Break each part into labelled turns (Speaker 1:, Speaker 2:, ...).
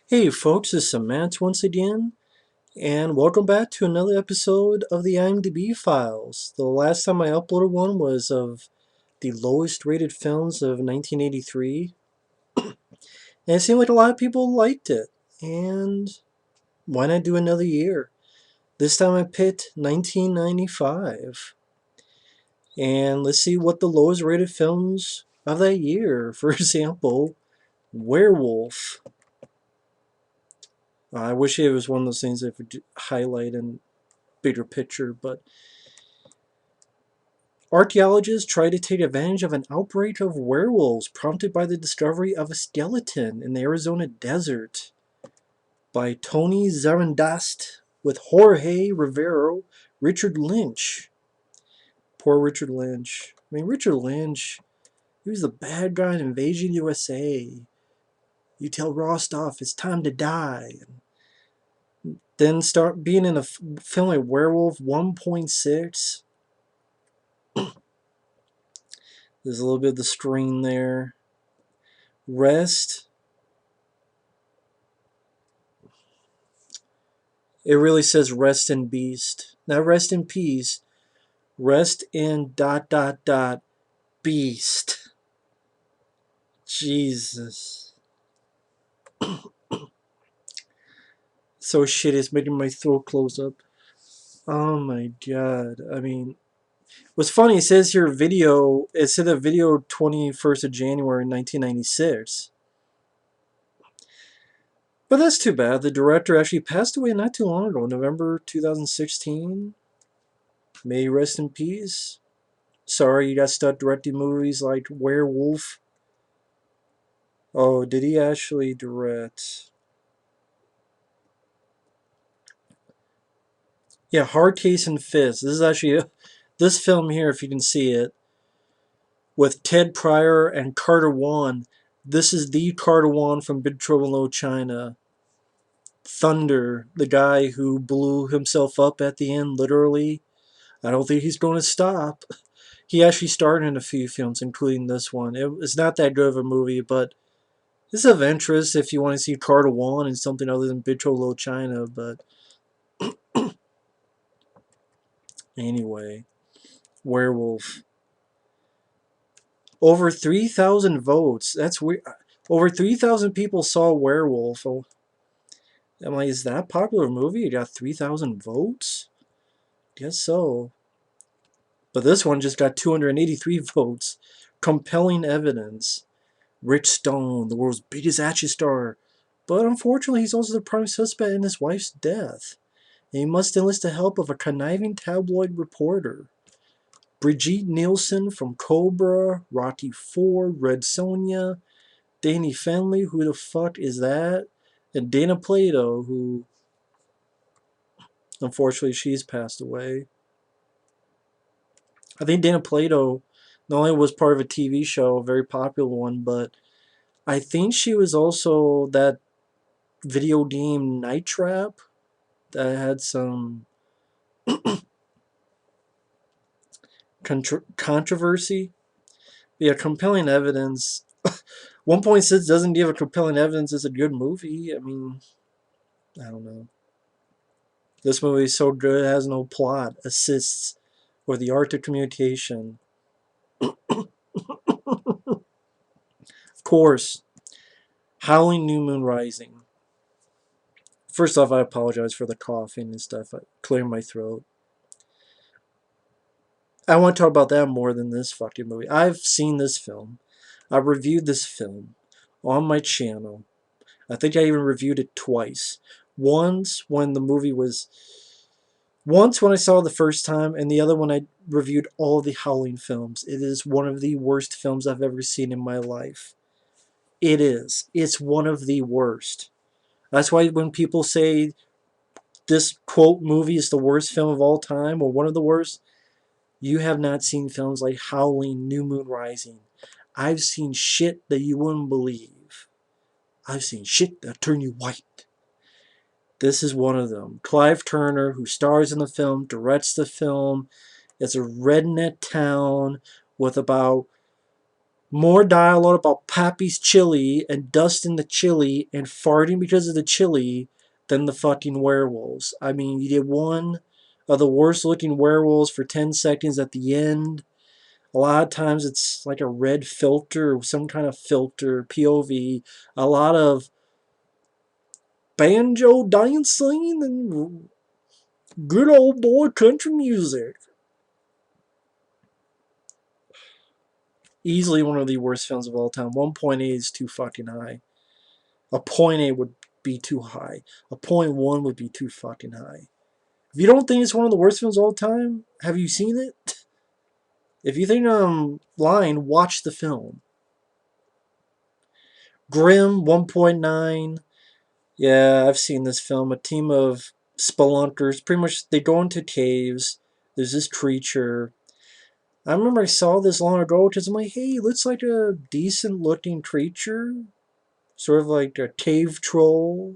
Speaker 1: Hey folks, it's Samantha once again, and welcome back to another episode of the IMDB Files. The last time I uploaded one was of the lowest rated films of 1983, and it seemed like a lot of people liked it, and why not do another year? This time I picked 1995, and let's see what the lowest rated films of that year. For example, Werewolf. I wish it was one of those things that would highlight in bigger picture, but archaeologists try to take advantage of an outbreak of werewolves prompted by the discovery of a skeleton in the Arizona desert by Tony Zarandast with Jorge Rivero, Richard Lynch. Poor Richard Lynch. I mean, Richard Lynch, he was the bad guy in Invasion USA. You tell Rostov it's time to die. Then start being in a film like Werewolf 1.6. There's a little bit of the screen there. Rest. It really says rest in beast. Not rest in peace. Rest in ... beast. Jesus. So shitty, it's making my throat close up. Oh my god. I mean, what's funny, it says here video, it said a video 21st of January 1996. But that's too bad. The director actually passed away not too long ago, November 2016. May he rest in peace. Sorry you got stuck directing movies like Werewolf. Oh, did he actually direct? Yeah, Hard Case and Fist. This is actually this film here, if you can see it, with Ted Pryor and Carter Wan. This is the Carter Wan from Big Trouble in Little China. Thunder, the guy who blew himself up at the end, literally. I don't think he's going to stop. He actually starred in a few films, including this one. It's not that good of a movie, but it's of interest if you want to see Carter Wan in something other than Big Trouble in Little China. But anyway, Werewolf. Over 3,000 votes. That's weird. Over 3,000 people saw Werewolf. Oh, I'm like, is that a popular movie? It got 3,000 votes? Guess so. But this one just got 283 votes. Compelling evidence. Rich Stone, the world's biggest action star. But unfortunately, he's also the prime suspect in his wife's death. And he must enlist the help of a conniving tabloid reporter. Brigitte Nielsen from Cobra, Rocky IV, Red Sonja, Danny Fenley, who the fuck is that? And Dana Plato, who unfortunately she's passed away. I think Dana Plato not only was part of a TV show, a very popular one, but I think she was also that video game Night Trap that had some controversy. Yeah, compelling evidence. 1.6 doesn't give a compelling evidence it's a good movie. I mean, I don't know. This movie is so good it has no plot, assists, or the art of communication. Of course, Howling, New Moon Rising. First off, I apologize for the coughing and stuff. I clear my throat. I want to talk about that more than this fucking movie. I've seen this film. I reviewed this film on my channel. I think I even reviewed it twice. Once when the movie was... Once when I saw it the first time, and the other when I reviewed all the Howling films. It is one of the worst films I've ever seen in my life. It is. It's one of the worst. That's why when people say this quote movie is the worst film of all time, or one of the worst, you have not seen films like Howling, New Moon Rising. I've seen shit that you wouldn't believe. I've seen shit that turn you white. This is one of them. Clive Turner, who stars in the film, directs the film. It's a redneck town with about More dialogue about Pappy's chili and dust in the chili and farting because of the chili than the fucking werewolves. I mean, you did one of the worst looking werewolves for 10 seconds at the end. A lot of times it's like a red filter or some kind of filter, POV. A lot of banjo dancing and good old boy country music. Easily one of the worst films of all time. 1.8 is too fucking high. A point 0.8 would be too high. A point 0.1 would be too fucking high. If you don't think it's one of the worst films of all time, have you seen it? If you think I'm lying, watch the film. Grim 1.9. Yeah, I've seen this film. A team of spelunkers. Pretty much, they go into caves. There's this creature. I remember I saw this long ago because I'm like, hey, it looks like a decent looking creature. Sort of like a cave troll.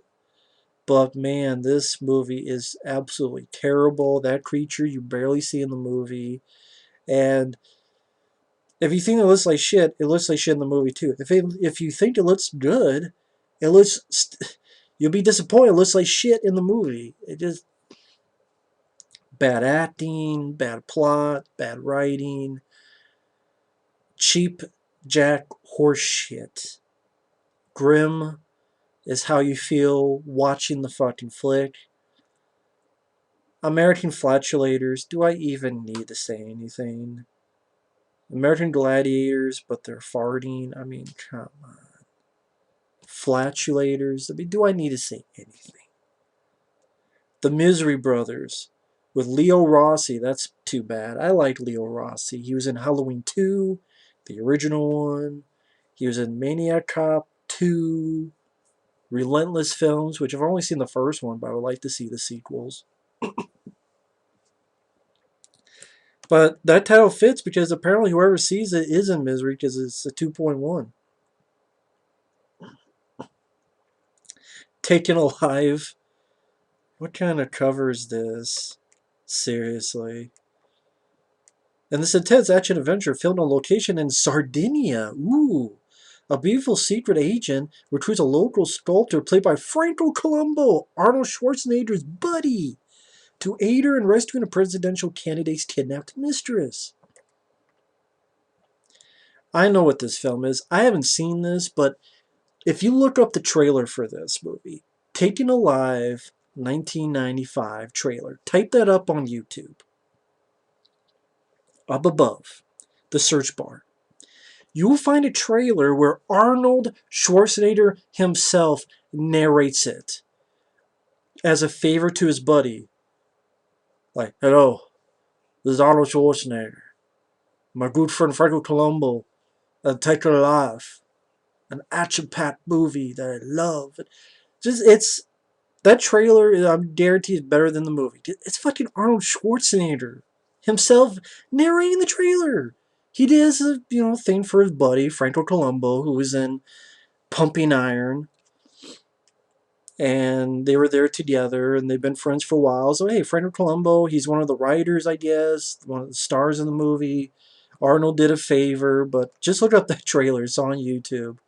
Speaker 1: But man, this movie is absolutely terrible. That creature you barely see in the movie. And if you think it looks like shit, it looks like shit in the movie too. If you think it looks good, it looks you'll be disappointed. It looks like shit in the movie. It just bad acting, bad plot, bad writing, cheap jack horse shit. Grim is how you feel watching the fucking flick. American flatulators. Do I even need to say anything? American gladiators, but they're farting. I mean, come on. Flatulators. I mean, do I need to say anything? The Misery Brothers with Leo Rossi. That's too bad. I like Leo Rossi. He was in Halloween 2, the original one. He was in Maniac Cop 2, Relentless Films, which I've only seen the first one, but I would like to see the sequels. But that title fits because apparently whoever sees it is in misery because it's a 2.1. Taken Alive. What kind of cover is this? Seriously. And this intense action adventure filmed on location in Sardinia. Ooh. A beautiful secret agent recruits a local sculptor played by Franco Colombo, Arnold Schwarzenegger's buddy, to aid her in rescuing a presidential candidate's kidnapped mistress. I know what this film is. I haven't seen this, but if you look up the trailer for this movie, Taken Alive 1995 trailer, type that up on YouTube. Up above, the search bar. You will find a trailer where Arnold Schwarzenegger himself narrates it as a favor to his buddy. Like, hello, this is Arnold Schwarzenegger. My good friend Franco Colombo. Taken Alive. An action-packed movie that I love. It's that trailer, I'm guaranteed, is better than the movie. It's fucking Arnold Schwarzenegger himself narrating the trailer. He did a thing for his buddy Franco Colombo, who was in Pumping Iron, and they were there together, and they've been friends for a while. So hey, Franco Colombo, he's one of the writers, I guess, one of the stars in the movie. Arnold did a favor, but just look up that trailer. It's on YouTube.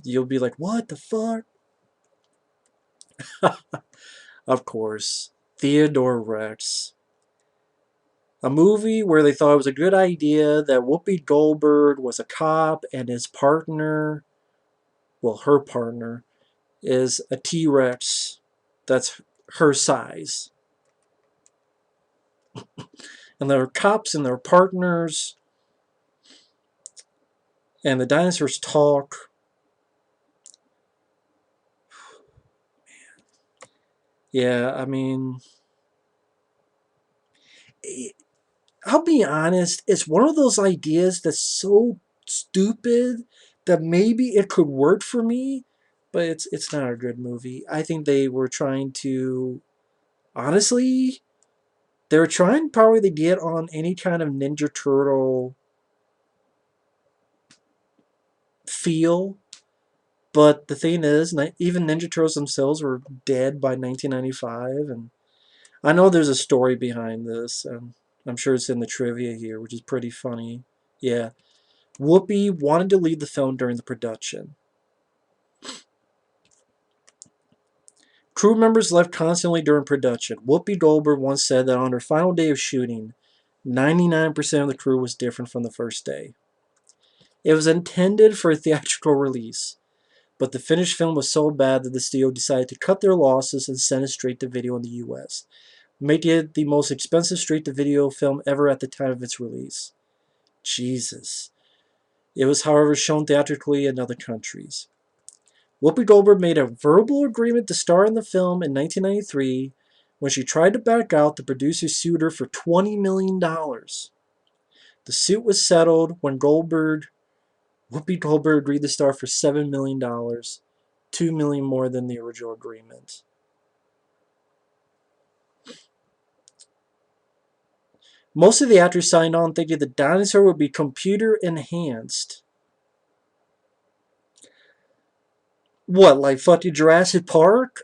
Speaker 1: You'll be like, what the fuck? Of course, Theodore Rex. A movie where they thought it was a good idea that Whoopi Goldberg was a cop and his partner, well, her partner, is a T-Rex that's her size. And there are cops and their partners, and the dinosaurs talk. Yeah, I mean, I'll be honest, it's one of those ideas that's so stupid that maybe it could work for me, but it's not a good movie. I think they were trying to, honestly, they were trying probably to get on any kind of Ninja Turtle feel, but the thing is, even Ninja Turtles themselves were dead by 1995, and I know there's a story behind this, and I'm sure it's in the trivia here, which is pretty funny. Yeah. Whoopi wanted to leave the film during the production. Crew members left constantly during production. Whoopi Goldberg once said that on her final day of shooting, 99% of the crew was different from the first day. It was intended for a theatrical release, but the finished film was so bad that the studio decided to cut their losses and send it straight to video in the US, making it the most expensive straight-to-video film ever at the time of its release. Jesus. It was, however, shown theatrically in other countries. Whoopi Goldberg made a verbal agreement to star in the film in 1993. When she tried to back out, the producer sued her for $20 million. The suit was settled when Whoopi Goldberg agreed to star for $7 million, $2 million more than the original agreement. Most of the actors signed on thinking the dinosaur would be computer enhanced. What, like fucking Jurassic Park?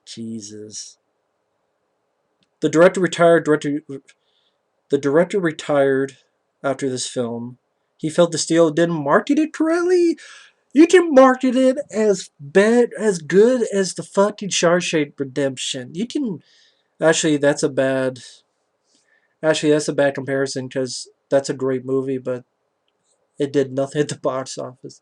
Speaker 1: Jesus. The director retired. The director retired after this film. He felt the studio didn't market it correctly. You can market it as good as the fucking Shawshank Redemption. You can actually that's a bad comparison because that's a great movie, but it did nothing at the box office.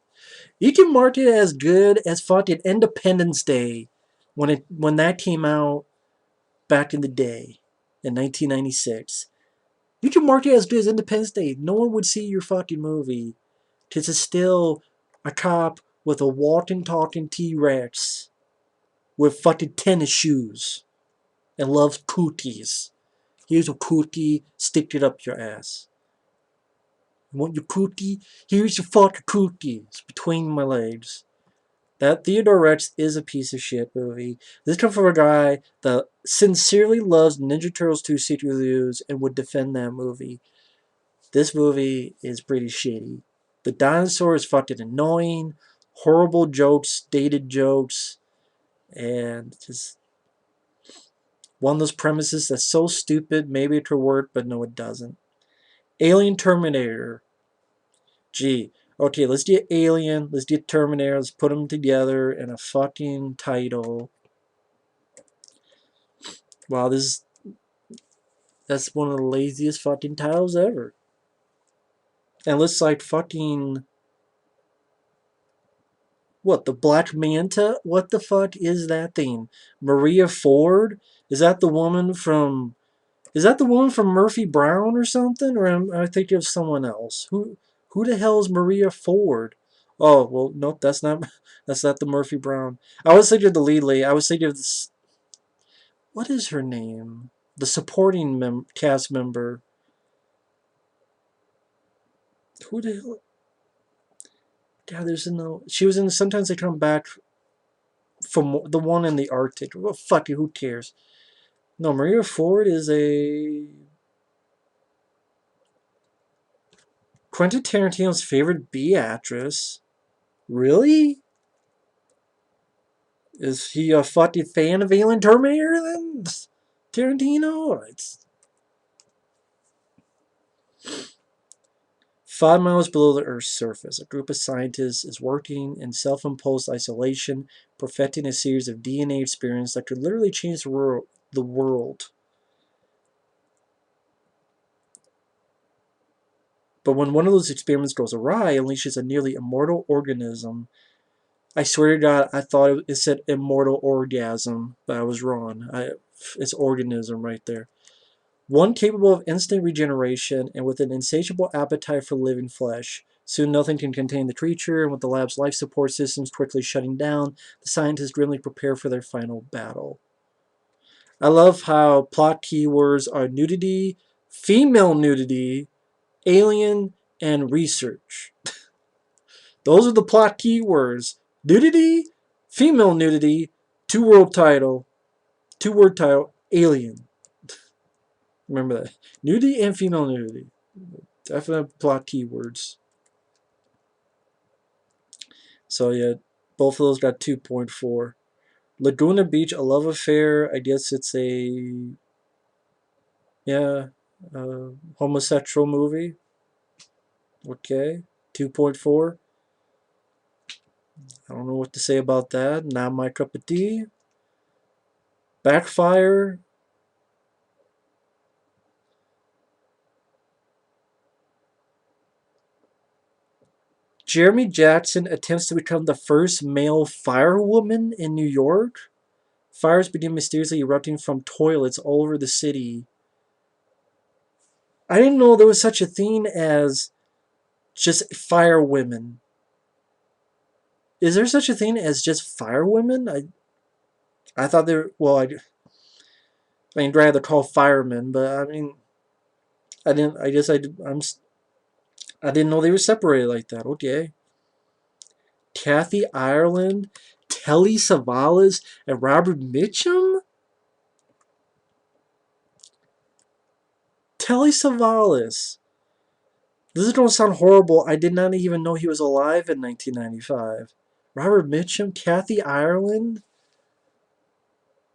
Speaker 1: You can market it as good as fucking Independence Day when that came out back in the day in 1996. You can market it as good as Independence Day. No one would see your fucking movie because it's still a cop with a walking, talking T-Rex with fucking tennis shoes and loves cookies. Here's a cookie, stick it up your ass. You want your cookie? Here's your fucking cookie. It's between my legs. That Theodore Rex is a piece of shit movie. This comes from a guy that sincerely loves Ninja Turtles 2 Secret Reviews and would defend that movie. This movie is pretty shitty. The dinosaur is fucking annoying, horrible jokes, dated jokes, and just one of those premises that's so stupid, maybe it could work, but no, it doesn't. Alien Terminator. Gee, okay, let's get Alien, let's get Terminator, let's put them together in a fucking title. Wow, that's one of the laziest fucking titles ever. And let's like fucking what, the Black Manta? What the fuck is that thing? Maria Ford? Is that the woman from Murphy Brown or something? Or am I thinking of someone else? Who the hell is Maria Ford? Oh, well, nope, that's not that's not the Murphy Brown. I was thinking of the lead lady. I was thinking of this, what is her name? The supporting cast member. Who the hell? God, there's no. She was in. Sometimes they come back from the one in the Arctic. Well, fuck it, who cares? No, Maria Ford is a Quentin Tarantino's favorite B actress. Really? Is he a fucking fan of Alien Terminator then? Tarantino? It's 5 miles below the Earth's surface, a group of scientists is working in self-imposed isolation, perfecting a series of DNA experiments that could literally change the world. But when one of those experiments goes awry, it unleashes a nearly immortal organism. I swear to God, I thought it said immortal orgasm, but I was wrong. It's organism right there. One capable of instant regeneration and with an insatiable appetite for living flesh. Soon nothing can contain the creature, and with the lab's life support systems quickly shutting down, the scientists grimly prepare for their final battle. I love how plot keywords are nudity, female nudity, alien, and research. Those are the plot keywords. Nudity, female nudity, two-word title, alien. Remember that. Nudity and female nudity. Definite plot keywords. So yeah, both of those got 2.4. Laguna Beach, a love affair. I guess it's a homosexual movie. Okay. 2.4. I don't know what to say about that. Not my cup of tea. Backfire. Jeremy Jackson attempts to become the first male firewoman in New York. Fires begin mysteriously erupting from toilets all over the city. I didn't know there was such a thing as just firewomen. Is there such a thing as just firewomen? I thought they were, well, I mean, rather call firemen, but I mean, I didn't. I guess I didn't know they were separated like that. Okay. Kathy Ireland, Telly Savalas, and Robert Mitchum. Telly Savalas. This is gonna sound horrible. I did not even know he was alive in 1995. Robert Mitchum, Kathy Ireland.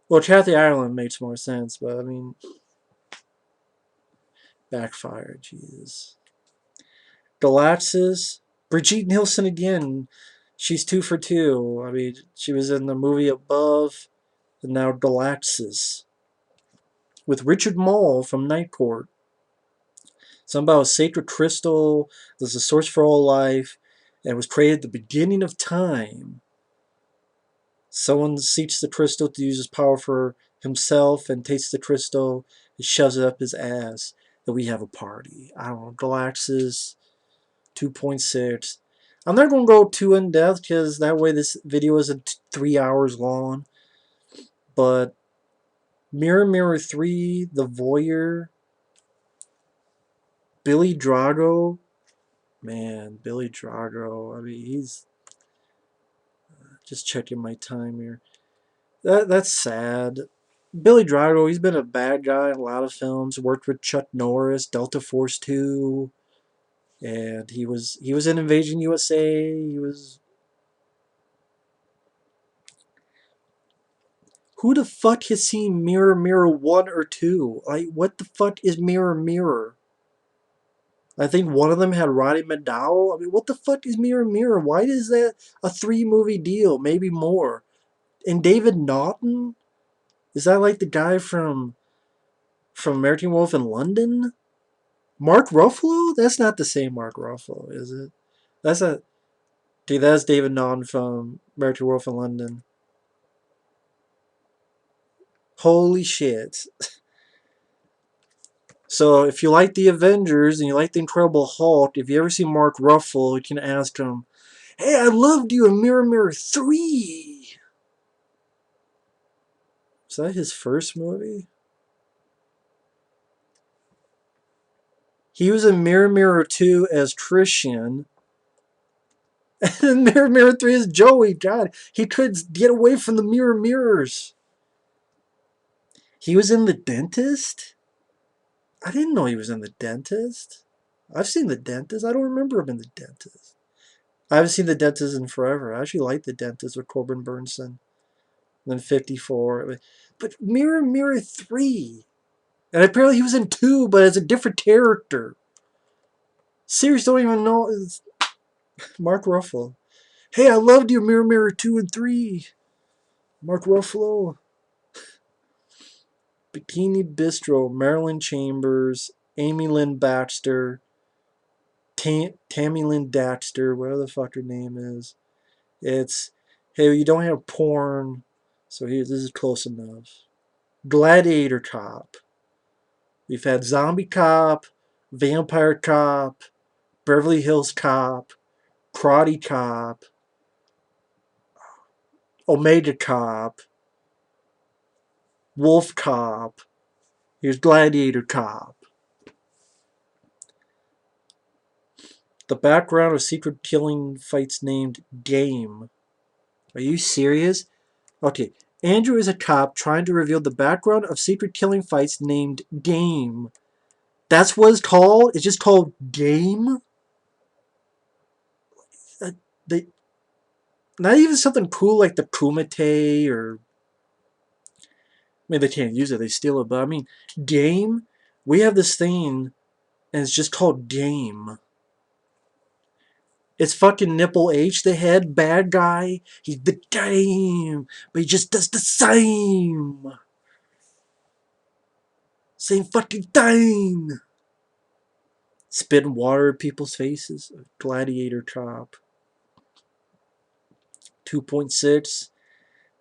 Speaker 1: Well, Kathy Ireland makes more sense, but I mean, Backfire. Jesus. Galaxis. Brigitte Nielsen again. She's 2 for 2. I mean, she was in the movie Above, and now Galaxis with Richard Mall from Night Court. Something about a sacred crystal that's the source for all life, and was created at the beginning of time. Someone seeks the crystal to use his power for himself and takes the crystal and shoves it up his ass. And we have a party. I don't know, Galaxis 2.6. I'm not going to go too in depth because that way this video isn't 3 hours long. But Mirror Mirror 3, The Voyeur, Billy Drago. Man, Billy Drago. I mean, he's just checking my time here. That's sad. Billy Drago, he's been a bad guy in a lot of films. Worked with Chuck Norris, Delta Force 2, and he was in Invasion USA. He was. Who the fuck has seen Mirror Mirror 1 or 2? Like, what the fuck is Mirror Mirror? I think one of them had Roddy McDowell. I mean, what the fuck is Mirror Mirror? Why is that a 3 movie deal? Maybe more. And David Naughton? Is that like the guy from American Wolf in London? Mark Ruffalo? That's not the same Mark Ruffalo, is it? That's a dude. That's David Naughton from American Wolf in London. Holy shit! So if you like the Avengers and you like the Incredible Hulk, if you ever see Mark Ruffalo, you can ask him, "Hey, I loved you in Mirror Mirror 3." Is that his first movie? He was in Mirror Mirror 2 as Christian. And Mirror Mirror 3 is Joey. God, he could get away from the mirror mirrors. He was in The Dentist? I didn't know he was in The Dentist. I've seen The Dentist. I don't remember him in The Dentist. I haven't seen The Dentist in forever. I actually like The Dentist with Corbin Burnson. And then 54. But Mirror Mirror 3. And apparently he was in 2, but as a different character. Series don't even know. It's Mark Ruffalo. Hey, I loved you, Mirror Mirror 2 and 3. Mark Ruffalo. Bikini Bistro, Marilyn Chambers, Amy Lynn Baxter, Tammy Lynn Daxter, whatever the fuck her name is. It's, hey, you don't have porn, so here, this is close enough. Gladiator Cop. We've had Zombie Cop, Vampire Cop, Beverly Hills Cop, Karate Cop, Omega Cop, Wolf Cop. Here's Gladiator Cop. The background of secret killing fights named Game. Are you serious? Okay, Andrew is a cop trying to reveal the background of secret killing fights named Game. That's what it's called? It's just called Game? They, not even something cool like the Kumite or... I mean, they can't use it, they steal it, but I mean, Game? We have this thing, and it's just called Game. It's fucking Nipple H, the head bad guy. He's the same, but he just does the same. Same fucking thing. Spitting water at people's faces. Gladiator cop. 2.6.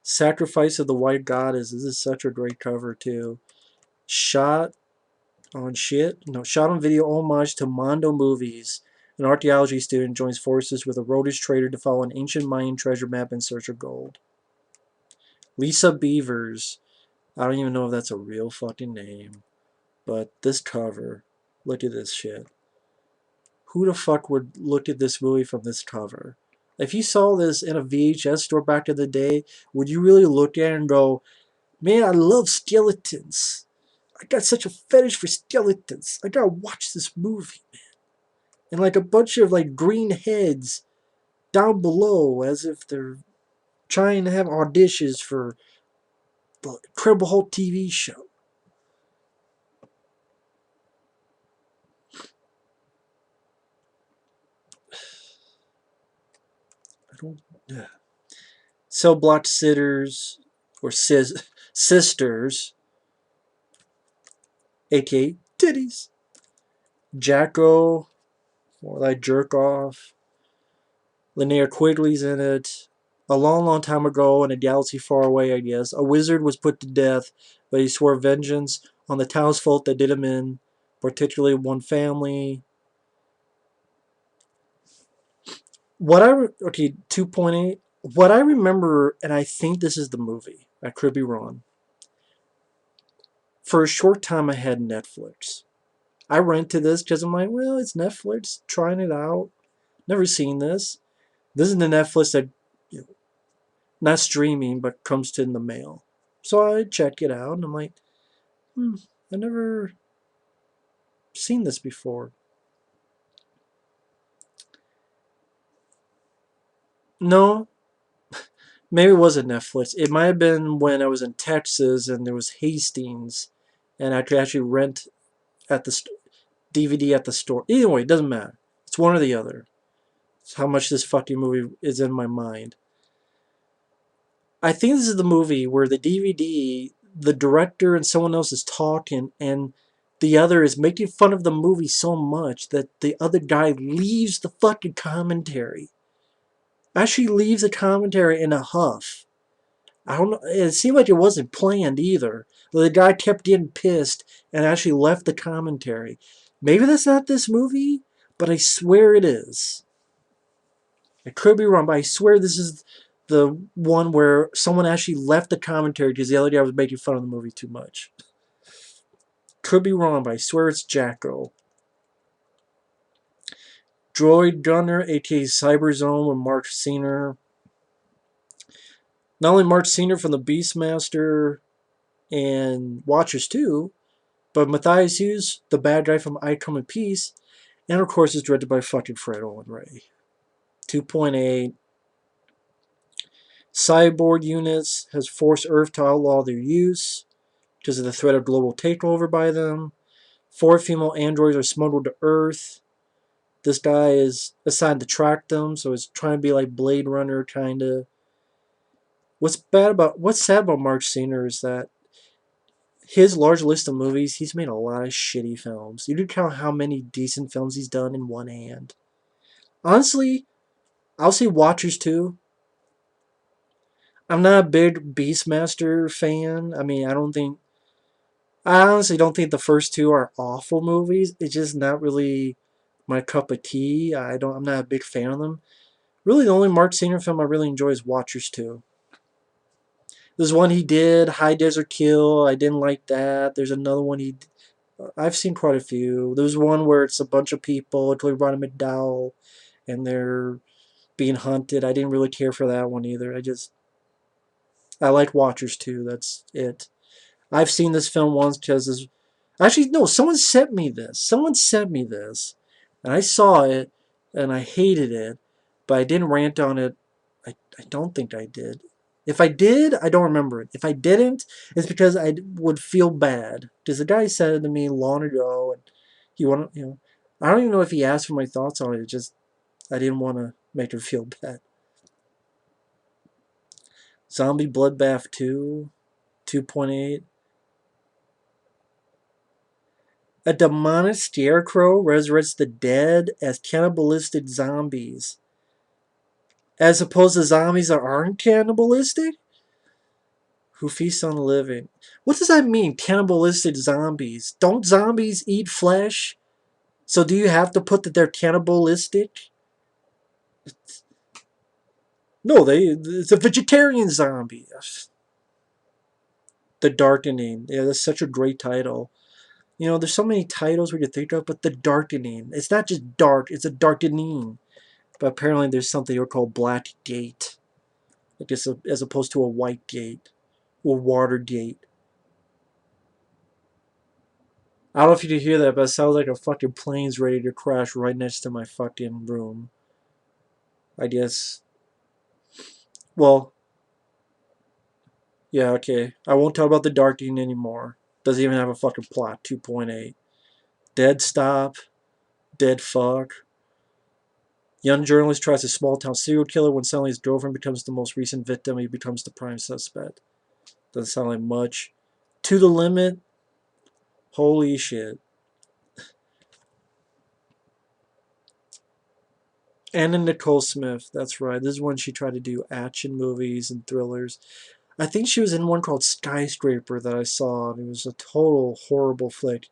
Speaker 1: Sacrifice of the White Goddess. This is such a great cover, too. Shot on shit. No, shot on video homage to Mondo movies. An archaeology student joins forces with a Rhodes trader to follow an ancient Mayan treasure map in search of gold. Lisa Beavers. I don't even know if that's a real fucking name. But this cover. Look at this shit. Who the fuck would look at this movie from this cover? If you saw this in a VHS store back in the day, would you really look at it and go, man, I love skeletons. I got such a fetish for skeletons. I gotta watch this movie, man. And like a bunch of like green heads down below as if they're trying to have auditions for the Incredible Hulk TV show. I don't. Cell block sitters or sisters, aka titties. Jacko, more like jerk off. Linnea Quigley's in it. A long, long time ago in a galaxy far away, I guess, a wizard was put to death, but he swore vengeance on the townsfolk that did him in, particularly one family. Okay, 2.8. What I remember, and I think this is the movie, I could be wrong. For a short time, I had Netflix. I rented this because I'm like, well, it's Netflix, trying it out. Never seen this. This is the Netflix that, you know, not streaming, but comes to in the mail. So I check it out, and I'm like, I never seen this before. No, maybe it wasn't Netflix. It might have been when I was in Texas and there was Hastings, and I could actually rent at the DVD at the store. Either way, it doesn't matter. It's one or the other. It's how much this fucking movie is in my mind. I think this is the movie where the DVD, the director and someone else is talking, and the other is making fun of the movie so much that the other guy leaves the fucking commentary. Actually leaves the commentary in a huff. I don't know. It seemed like it wasn't planned either. The guy kept getting pissed and actually left the commentary. Maybe that's not this movie, but I swear it is. I could be wrong, but I swear this is the one where someone actually left the commentary because the other guy was making fun of the movie too much. Could be wrong, but I swear it's Jacko. Droid Gunner, aka Cyberzone with Mark Senior. Not only Mark Senior from the Beastmaster and Watchers 2, but Matthias Hughes, the bad guy from I Come in Peace, and of course it's directed by fucking Fred Olen Ray. 2.8. Cyborg units has forced Earth to outlaw their use because of the threat of global takeover by them. 4 female androids are smuggled to Earth. This guy is assigned to track them, so it's trying to be like Blade Runner, kind of. What's sad about Mark Senior is that his large list of movies, he's made a lot of shitty films. You can count how many decent films he's done in one hand. Honestly, I'll say Watchers 2. I'm not a big Beastmaster fan. I mean, I honestly don't think the first 2 are awful movies. It's just not really my cup of tea. I'm not a big fan of them. Really, the only Mark Senior film I really enjoy is Watchers 2. There's one he did, High Desert Kill. I didn't like that. There's another one I've seen quite a few. There's one where it's a bunch of people, including Ronnie McDowell, and they're being hunted. I didn't really care for that one either. I like Watchers 2. That's it. I've seen this film once because actually, no, someone sent me this. Someone sent me this, and I saw it, and I hated it, but I didn't rant on it. I don't think I did. If I did, I don't remember it. If I didn't, it's because I would feel bad. Because the guy said it to me long ago, and I don't even know if he asked for my thoughts on it. It just, I didn't want to make her feel bad. Zombie Bloodbath 2, 2.8. A demonic scarecrow resurrects the dead as cannibalistic zombies. As opposed to zombies that aren't cannibalistic? Who feast on the living. What does that mean, cannibalistic zombies? Don't zombies eat flesh? So do you have to put that they're cannibalistic? No, it's a vegetarian zombie. The Darkening. Yeah, that's such a great title. You know, there's so many titles we could think of, but The Darkening. It's not just dark, it's a darkening. But apparently there's something here called Black Gate. I guess as opposed to a white gate. Or water gate. I don't know if you can hear that, but it sounds like a fucking plane's ready to crash right next to my fucking room. I guess. Well, yeah, okay. I won't talk about The Darkening anymore. Doesn't even have a fucking plot. 2.8. Dead stop. Dead fuck. Young journalist tries a small-town serial killer. When suddenly his girlfriend becomes the most recent victim, he becomes the prime suspect. Doesn't sound like much. To the Limit. Holy shit. Anna Nicole Smith. That's right. This is when she tried to do action movies and thrillers. I think she was in one called Skyscraper that I saw. And it was a total horrible flick.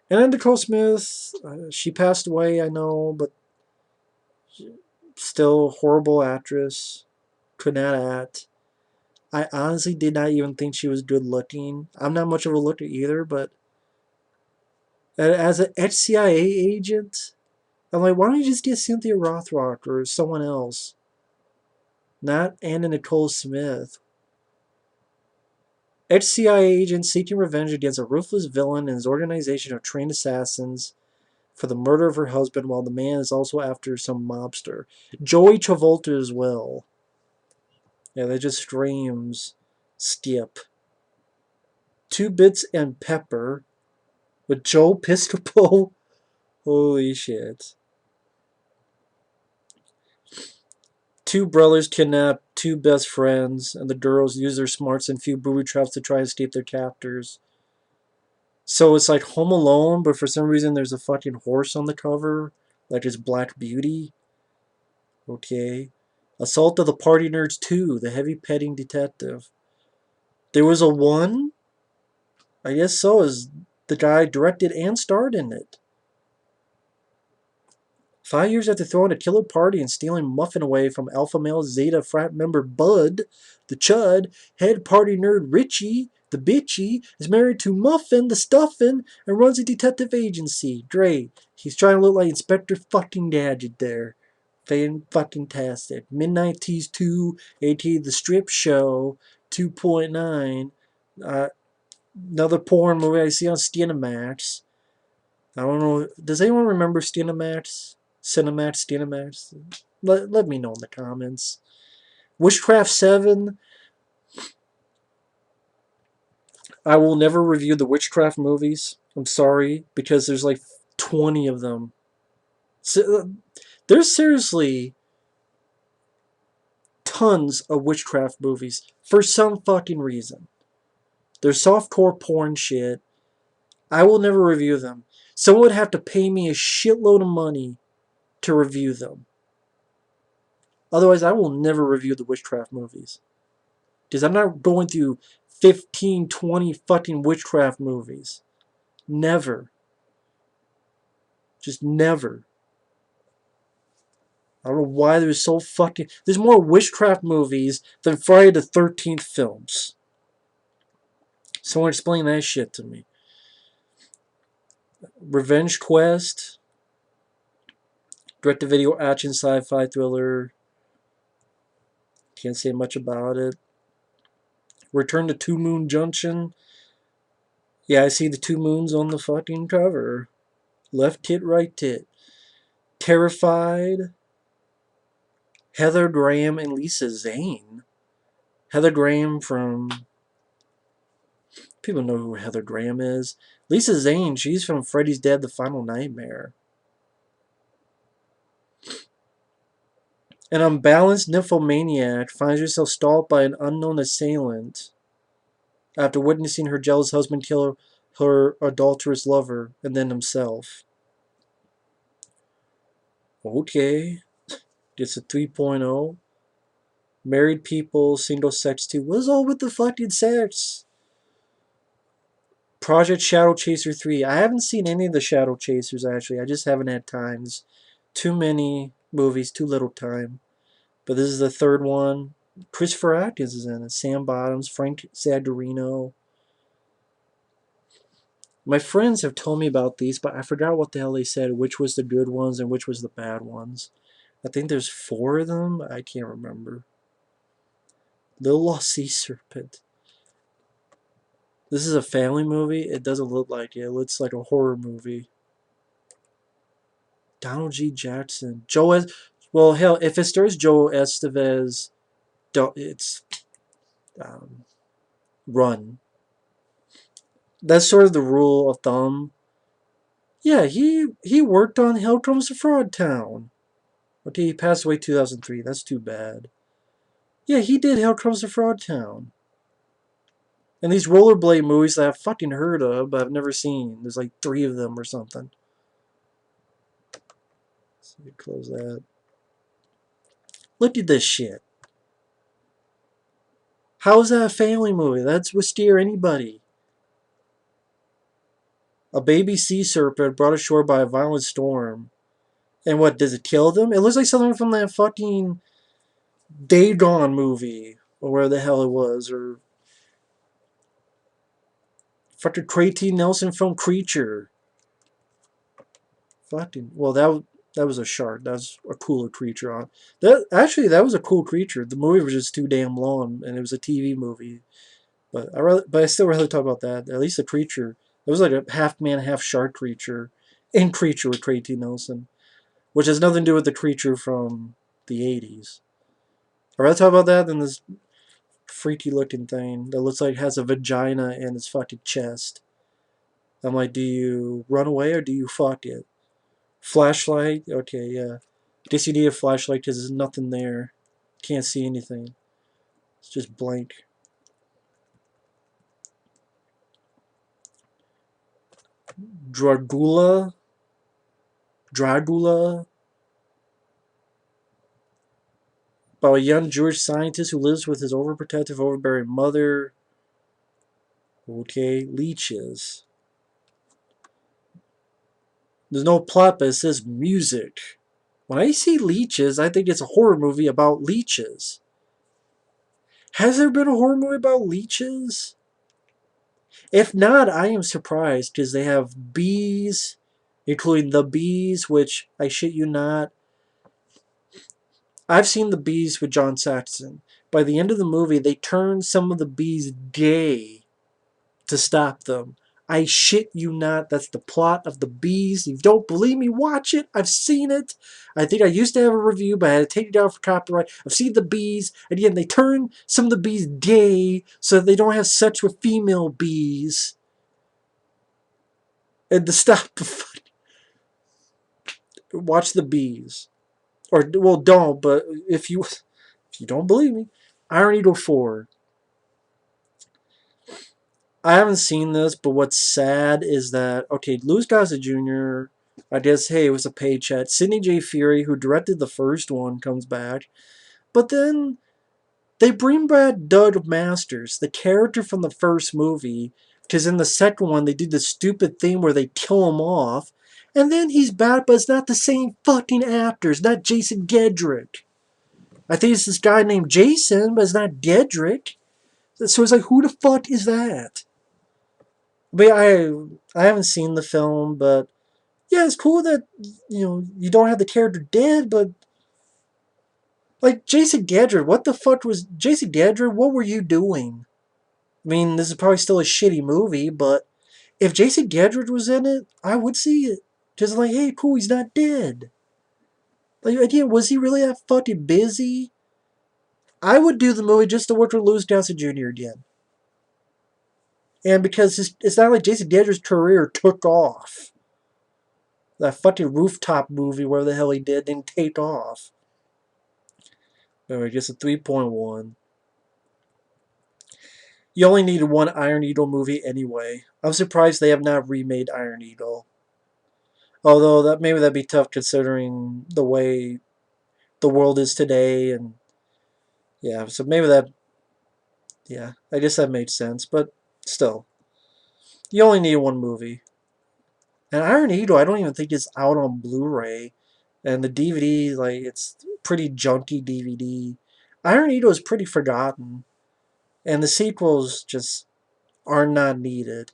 Speaker 1: Anna Nicole Smith, she passed away, I know, but still horrible actress. Could not act. I honestly did not even think she was good looking. I'm not much of a looker either, but as an ex-CIA agent, I'm like, why don't you just get Cynthia Rothrock or someone else? Not Anna Nicole Smith. Ex-CIA agent seeking revenge against a ruthless villain and his organization of trained assassins for the murder of her husband, while the man is also after some mobster. Joey Travolta as well. Yeah, that just screams skip. Two Bits and Pepper with Joe Piscopo. Holy shit. Two brothers kidnap two best friends, and the girls use their smarts and few booby traps to try and escape their captors. So it's like Home Alone, but for some reason there's a fucking horse on the cover, like it's Black Beauty. Okay. Assault of the Party Nerds 2, The Heavy Petting Detective. There was a one? I guess so, as the guy directed and starred in it. 5 years after throwing a killer party and stealing Muffin away from Alpha Male Zeta frat member Bud, the Chud, head party nerd Richie, the Bitchy, is married to Muffin, the Stuffin, and runs a detective agency. Great. He's trying to look like Inspector fucking Gadget there. Fan fucking tastic. Midnight Tease 2, aka The Strip Show, 2.9. Another porn movie I see on Skinamax. I don't know. Does anyone remember Skinamax? Cinemax, Skinamax? Let me know in the comments. Witchcraft 7. I will never review the Witchcraft movies. I'm sorry, because there's like 20 of them. So, there's seriously tons of Witchcraft movies for some fucking reason. They're softcore porn shit. I will never review them. Someone would have to pay me a shitload of money to review them. Otherwise, I will never review the Witchcraft movies. Because I'm not going through 15, 20 fucking Witchcraft movies. Never. Just never. I don't know why there's so fucking... There's more Witchcraft movies than Friday the 13th films. Someone explain that shit to me. Revenge Quest. Direct-to-video action sci-fi thriller. Can't say much about it. Return to Two Moon Junction. Yeah, I see the two moons on the fucking cover. Left tit, right tit. Terrified. Heather Graham and Lisa Zane. Heather Graham from... People know who Heather Graham is. Lisa Zane, she's from Freddy's Dead, The Final Nightmare. An unbalanced nymphomaniac finds herself stalked by an unknown assailant after witnessing her jealous husband kill her adulterous lover and then himself. Okay. Gets a 3.0. Married people, single sex too. What is all with the fucking sex? Project Shadow Chaser 3. I haven't seen any of the Shadow Chasers actually. I just haven't had time. There's too many movies, too little time. But this is the third one. Christopher Atkins is in it. Sam Bottoms, Frank Sagarino. My friends have told me about these, but I forgot what the hell they said, which was the good ones and which was the bad ones. I think there's 4 of them. I can't remember. Little Lost Sea Serpent. This is a family movie. It doesn't look like it. It looks like a horror movie. Donald G. Jackson. Well, hell, if it stars Joe Estevez, it's run. That's sort of the rule of thumb. Yeah, he worked on Hell Comes to Fraud Town. Okay, he passed away 2003. That's too bad. Yeah, he did Hell Comes to Fraud Town. And these rollerblade movies that I've fucking heard of, but I've never seen. There's like 3 of them or something. So we close that. Look at this shit. How is that a family movie? That's would steer anybody. A baby sea serpent brought ashore by a violent storm. And what, does it kill them? It looks like something from that fucking Day Gone movie. Or where the hell it was. Or fucking Craig T. Nelson film Creature. Fucking, well, that was a shark. That was a cooler creature. That was a cool creature. The movie was just too damn long, and it was a TV movie. But I still rather talk about that. At least the creature. It was like a half man, half shark creature. In Creature with Craig T. Nelson, which has nothing to do with the creature from the 80s. I'd rather talk about that than this freaky looking thing that looks like it has a vagina in its fucking chest. I'm like, do you run away or do you fuck it? Flashlight? Okay, yeah. Guess you need a flashlight because there's nothing there. Can't see anything. It's just blank. Dragula? About a young Jewish scientist who lives with his overprotective, overbearing mother. Okay, Leeches. There's no plot, but it says music. When I see Leeches, I think it's a horror movie about leeches. Has there been a horror movie about leeches? If not, I am surprised because they have bees, including the bees, which I shit you not. I've seen the bees with John Saxon. By the end of the movie, they turn some of the bees gay to stop them. I shit you not. That's the plot of the bees. If you don't believe me, watch it. I've seen it. I think I used to have a review, but I had to take it down for copyright. I've seen the bees. And again, they turn some of the bees gay so that they don't have sex with female bees. And to stop the fuck. Watch the bees. Or, well, don't, but if you don't believe me, Iron Eagle 4. I haven't seen this, but what's sad is that, okay, Louis Gossett Jr., I guess, hey, it was a paycheck. Sidney J. Furie, who directed the first one, comes back. But then they bring back Doug Masters, the character from the first movie, because in the second one, they do the stupid thing where they kill him off. And then he's back, but it's not the same fucking actor. It's not Jason Gedrick. I think it's this guy named Jason, but it's not Gedrick. So it's like, who the fuck is that? But I haven't seen the film, but yeah, it's cool that you don't have the character dead, but like Jason Gedrick, what the fuck was Jason Gedrick? What were you doing? I mean, this is probably still a shitty movie, but if Jason Gedrick was in it, I would see it. Just like, hey, cool, he's not dead. Like again, was he really that fucking busy? I would do the movie just to work with Louis Gossett Jr. again. And because it's not like Jason Gedrick's career took off. That fucking rooftop movie, where the hell he did, didn't take off. Anyway, just a 3.1. You only needed one Iron Eagle movie anyway. I'm surprised they have not remade Iron Eagle. Although that maybe that'd be tough considering the way the world is today, and yeah, so maybe that, yeah, I guess that made sense. But still, you only need one movie. And Iron Eagle, I don't even think it's out on Blu-ray, and the DVD, like, it's pretty junky DVD. Iron Eagle is pretty forgotten, and the sequels just are not needed.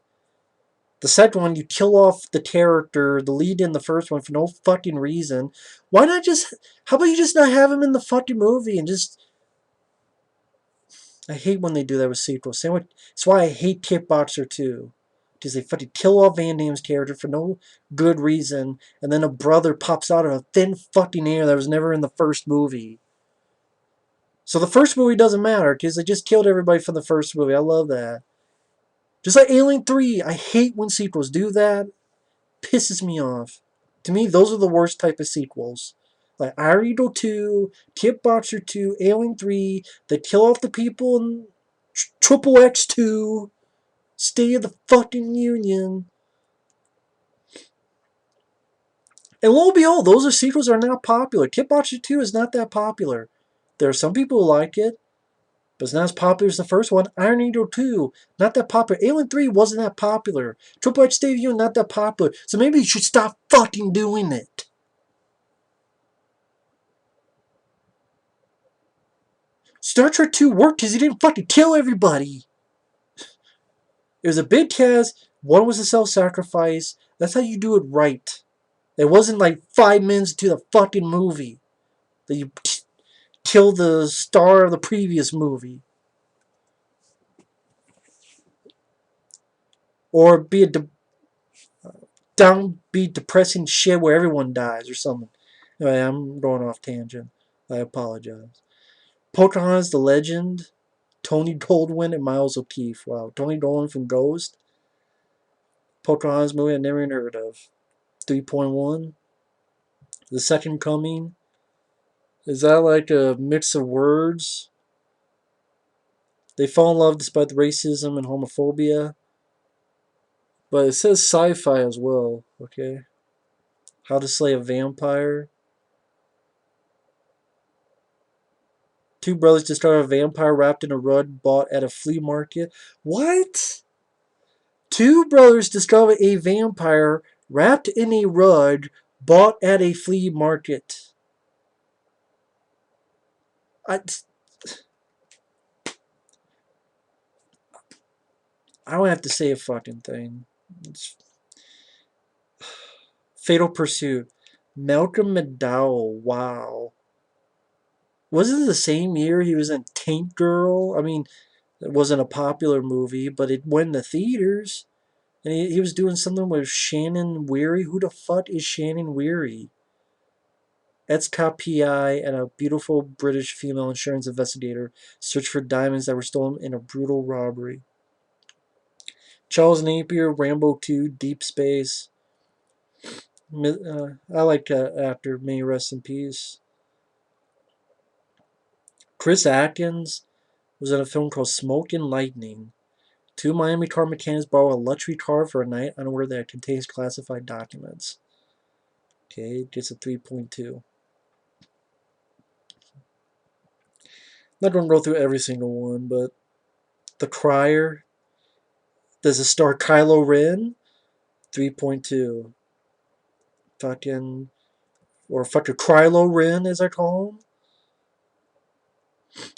Speaker 1: The second one, you kill off the character, the lead in the first one for no fucking reason. Why not just, how about you just not have him in the fucking movie and just, I hate when they do that with sequels. Same with, that's why I hate Kickboxer 2. Because they fucking kill off Van Damme's character for no good reason, and then a brother pops out of a thin fucking air that was never in the first movie. So the first movie doesn't matter, because they just killed everybody from the first movie. I love that. Just like Alien 3, I hate when sequels do that. Pisses me off. To me, those are the worst type of sequels. Like Iron Eagle 2, Kickboxer 2, Alien 3, they kill off the people in Triple X 2, State of the fucking Union. And lo and behold, those are sequels that are not popular. Kickboxer 2 is not that popular. There are some people who like it, but it's not as popular as the first one. Iron Eagle 2, not that popular. Alien 3 wasn't that popular. Triple X State of the Union, not that popular. So maybe you should stop fucking doing it. Star Trek 2 worked because he didn't fucking kill everybody. It was a big cast. One was a self-sacrifice. That's how you do it right. It wasn't like 5 minutes into the fucking movie that you kill the star of the previous movie. Or be a downbeat, depressing shit where everyone dies or something. Anyway, I'm going off tangent. I apologize. Pocahontas, the Legend, Tony Goldwyn, and Miles O'Keefe. Wow, Tony Goldwyn from Ghost. Pocahontas movie I never even heard of. 3.1. The Second Coming. Is that like a mix of words? They fall in love despite the racism and homophobia. But it says sci-fi as well, okay? How to Slay a Vampire. Two brothers discover a vampire wrapped in a rug bought at a flea market. What? Two brothers discover a vampire wrapped in a rug bought at a flea market. I don't have to say a fucking thing. It's Fatal Pursuit. Malcolm McDowell. Wow. Was it the same year he was in Tank Girl? I mean, it wasn't a popular movie, but it went to theaters. And he was doing something with Shannon Weary. Who the fuck is Shannon Weary? Ex-cop PI and a beautiful British female insurance investigator search for diamonds that were stolen in a brutal robbery. Charles Napier, Rambo 2, Deep Space. I like that actor. May he rest in peace. Chris Atkins was in a film called Smoke and Lightning. Two Miami car mechanics borrow a luxury car for a night unaware that it contains classified documents. Okay, gets a 3.2. Not going to go through every single one, but The Crier. Does it star Kylo Ren? 3.2. Fucking, or fucking Krylo Ren, as I call him.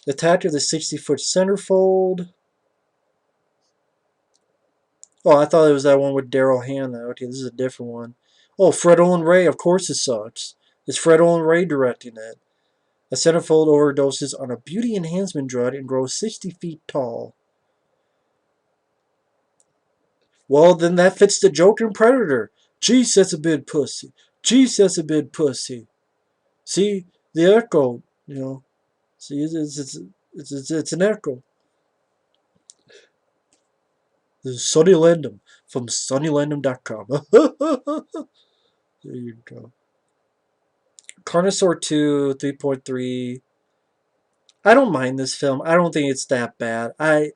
Speaker 1: Attack of the 60-foot centerfold. Oh, I thought it was that one with Daryl Hannah. Okay, this is a different one. Oh, Fred Olen Ray. Of course it sucks. It's Fred Olen Ray directing it. A centerfold overdoses on a beauty enhancement drug and grows 60 feet tall. Well, then that fits the Joker and Predator. Jeez, that's a big pussy. Jeez, that's a big pussy. See, the echo, you know. See, it's an echo. This is Sonny Landham from SonnyLandham.com. There you go. Carnosaur 2, 3.3. I don't mind this film. I don't think it's that bad. Okay,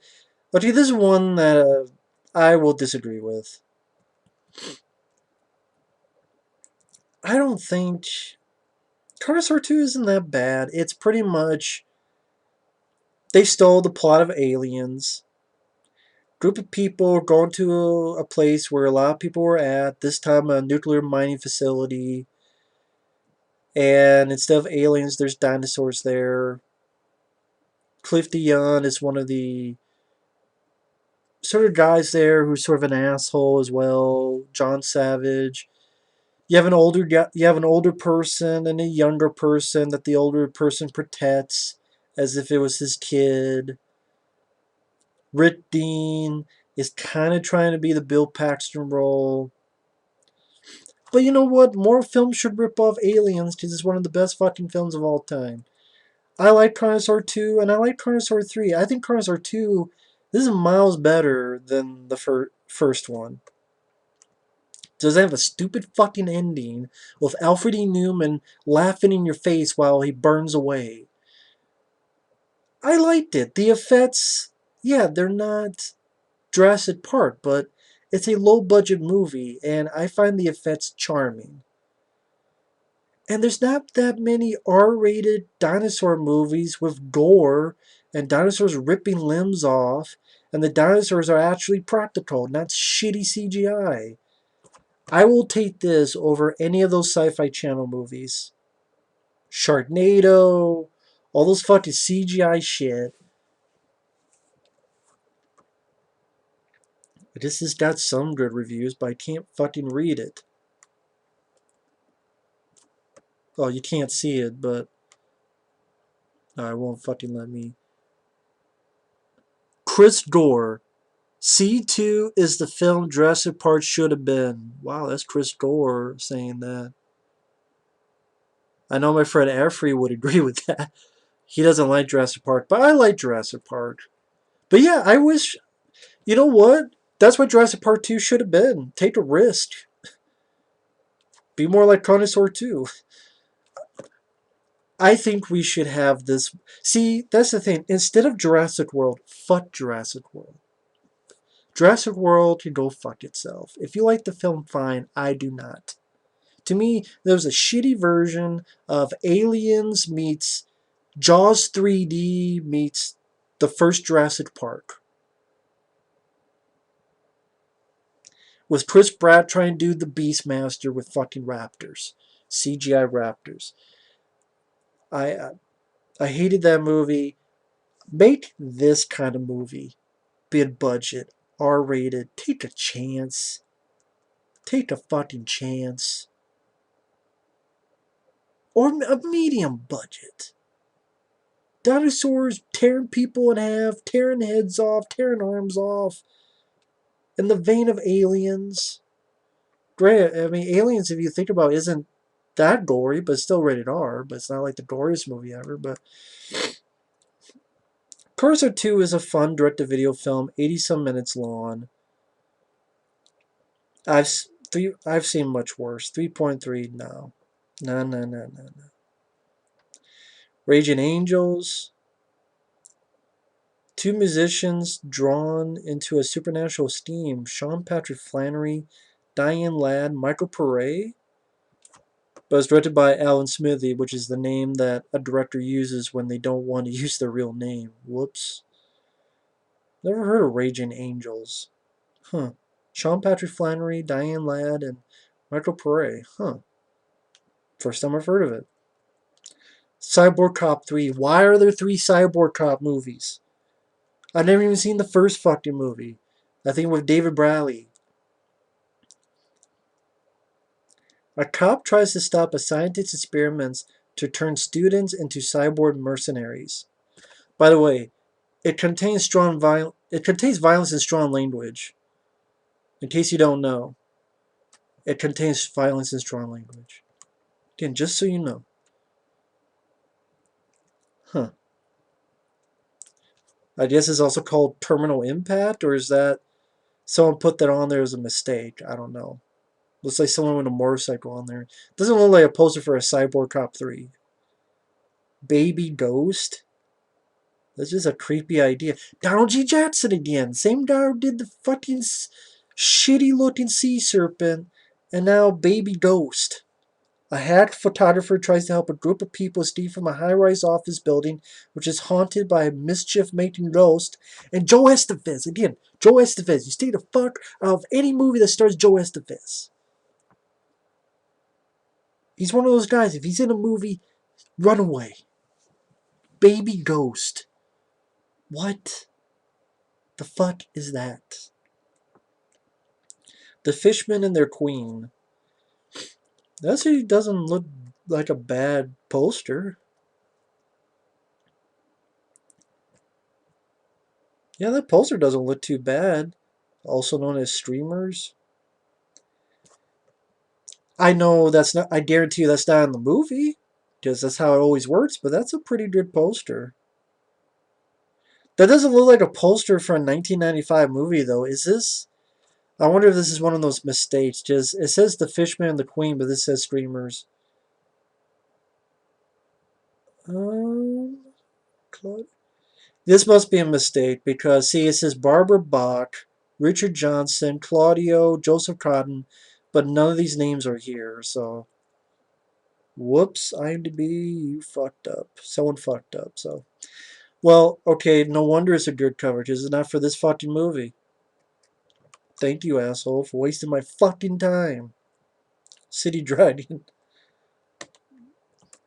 Speaker 1: this is one that I will disagree with. I don't think Carnosaur 2 isn't that bad. It's pretty much they stole the plot of Aliens. Group of people going to a place where a lot of people were at, this time a nuclear mining facility. And instead of aliens, there's dinosaurs there. Cliff DeYoung is one of the sort of guys there who's sort of an asshole as well. John Savage. You have an older person and a younger person that the older person protects as if it was his kid. Rick Dean is kind of trying to be the Bill Paxton role. But you know what? More films should rip off Aliens because it's one of the best fucking films of all time. I like Carnosaur 2 and I like Carnosaur 3. I think Carnosaur 2, this is miles better than the first one. Does it have a stupid fucking ending with Alfred E. Newman laughing in your face while he burns away? I liked it. The effects, yeah, they're not Jurassic Park, but it's a low budget movie and I find the effects charming. And there's not that many R-rated dinosaur movies with gore and dinosaurs ripping limbs off, and the dinosaurs are actually practical, not shitty CGI. I will take this over any of those Sci-Fi Channel movies. Sharknado, all those fucking CGI shit. This has got some good reviews, but I can't fucking read it. Oh, you can't see it, but no, it won't fucking let me. Chris Gore. C2 is the film Jurassic Park should have been. Wow, that's Chris Gore saying that. I know my friend Airfree would agree with that. He doesn't like Jurassic Park, but I like Jurassic Park. But yeah, I wish, you know what? That's what Jurassic Park 2 should have been. Take a risk. Be more like Carnosaur 2. I think we should have this. See, that's the thing. Instead of Jurassic World, fuck Jurassic World. Jurassic World can go fuck itself. If you like the film, fine. I do not. To me, there was a shitty version of Aliens meets Jaws 3D meets the first Jurassic Park. With Chris Pratt trying to do the Beastmaster with fucking raptors. CGI raptors. I I hated that movie. Make this kind of movie. Big budget. R-rated. Take a chance. Take a fucking chance. Or a medium budget. Dinosaurs tearing people in half, tearing heads off, tearing arms off. In the vein of Aliens. Great. I mean, Aliens, if you think about it, isn't that gory, but it's still rated R. But it's not like the goriest movie ever. But Cursor 2 is a fun direct-to-video film, 80-some minutes long. I've I've seen much worse. 3.3, no. No, no, no, no, no. Ragin Angels. Two musicians drawn into a supernatural steam. Sean Patrick Flannery, Diane Ladd, Michael Pare. But it's directed by Alan Smithy, which is the name that a director uses when they don't want to use their real name. Whoops. Never heard of Raging Angels. Huh. Sean Patrick Flannery, Diane Ladd, and Michael Pare. Huh. First time I've heard of it. Cyborg Cop 3. Why are there 3 Cyborg Cop movies? I've never even seen the first fucking movie. I think with David Bradley. A cop tries to stop a scientist's experiments to turn students into cyborg mercenaries. By the way, it contains violence and strong language. In case you don't know, it contains violence and strong language. Again, just so you know. Huh. I guess it's also called Terminal Impact, or is that someone put that on there as a mistake? I don't know. Looks like someone with a motorcycle on there. Doesn't look like a poster for a Cyborg Cop 3. Baby Ghost? That's just a creepy idea. Donald G. Jackson again. Same guy who did the fucking shitty looking sea serpent. And now Baby Ghost. A hacked photographer tries to help a group of people escape from a high-rise office building, which is haunted by a mischief-making ghost. And Joe Estevez. Again, Joe Estevez. You stay the fuck out of any movie that stars Joe Estevez. He's one of those guys. If he's in a movie, run away. Baby Ghost. What the fuck is that? The Fishmen and Their Queen. That actually doesn't look like a bad poster. Yeah, that poster doesn't look too bad. Also known as Streamers. I know that's not, I guarantee you that's not in the movie. Because that's how it always works, but that's a pretty good poster. That doesn't look like a poster for a 1995 movie, though. Is this? I wonder if this is one of those mistakes. Just it says The Fishman and the Queen, but this says Streamers. Claude? This must be a mistake because, see, it says Barbara Bach, Richard Johnson, Claudio, Joseph Cotton, but none of these names are here, so. Whoops, IMDb, you fucked up. Someone fucked up, so. Well, okay, no wonder it's a good coverage. It's not for this fucking movie. Thank you, asshole, for wasting my fucking time. City Dragon.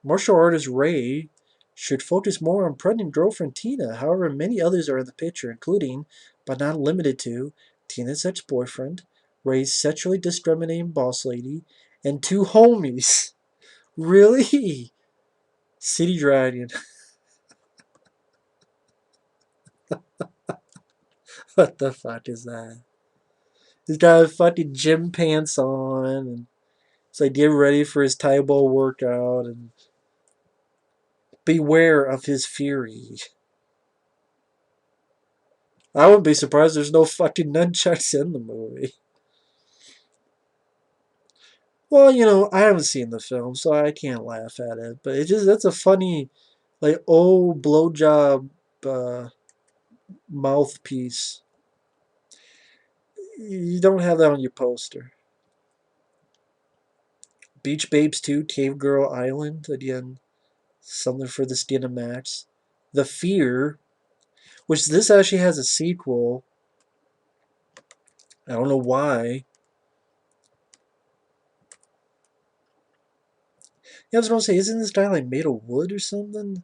Speaker 1: Martial artist Ray should focus more on pregnant girlfriend Tina. However, many others are in the picture, including, but not limited to, Tina's ex-boyfriend, Ray's sexually discriminating boss lady, and two homies. Really? City Dragon. What the fuck is that? He's got fucking gym pants on, and it's like getting ready for his Taibo workout, and beware of his fury. I wouldn't be surprised there's no fucking nunchucks in the movie. Well, I haven't seen the film, so I can't laugh at it. But that's a funny, like, blowjob uh, mouthpiece. You don't have that on your poster. Beach Babes 2, Cave Girl Island. Again, something for the Skinamax. The Fear, which this actually has a sequel. I don't know why. Yeah, I was going to say, isn't this guy like made of wood or something?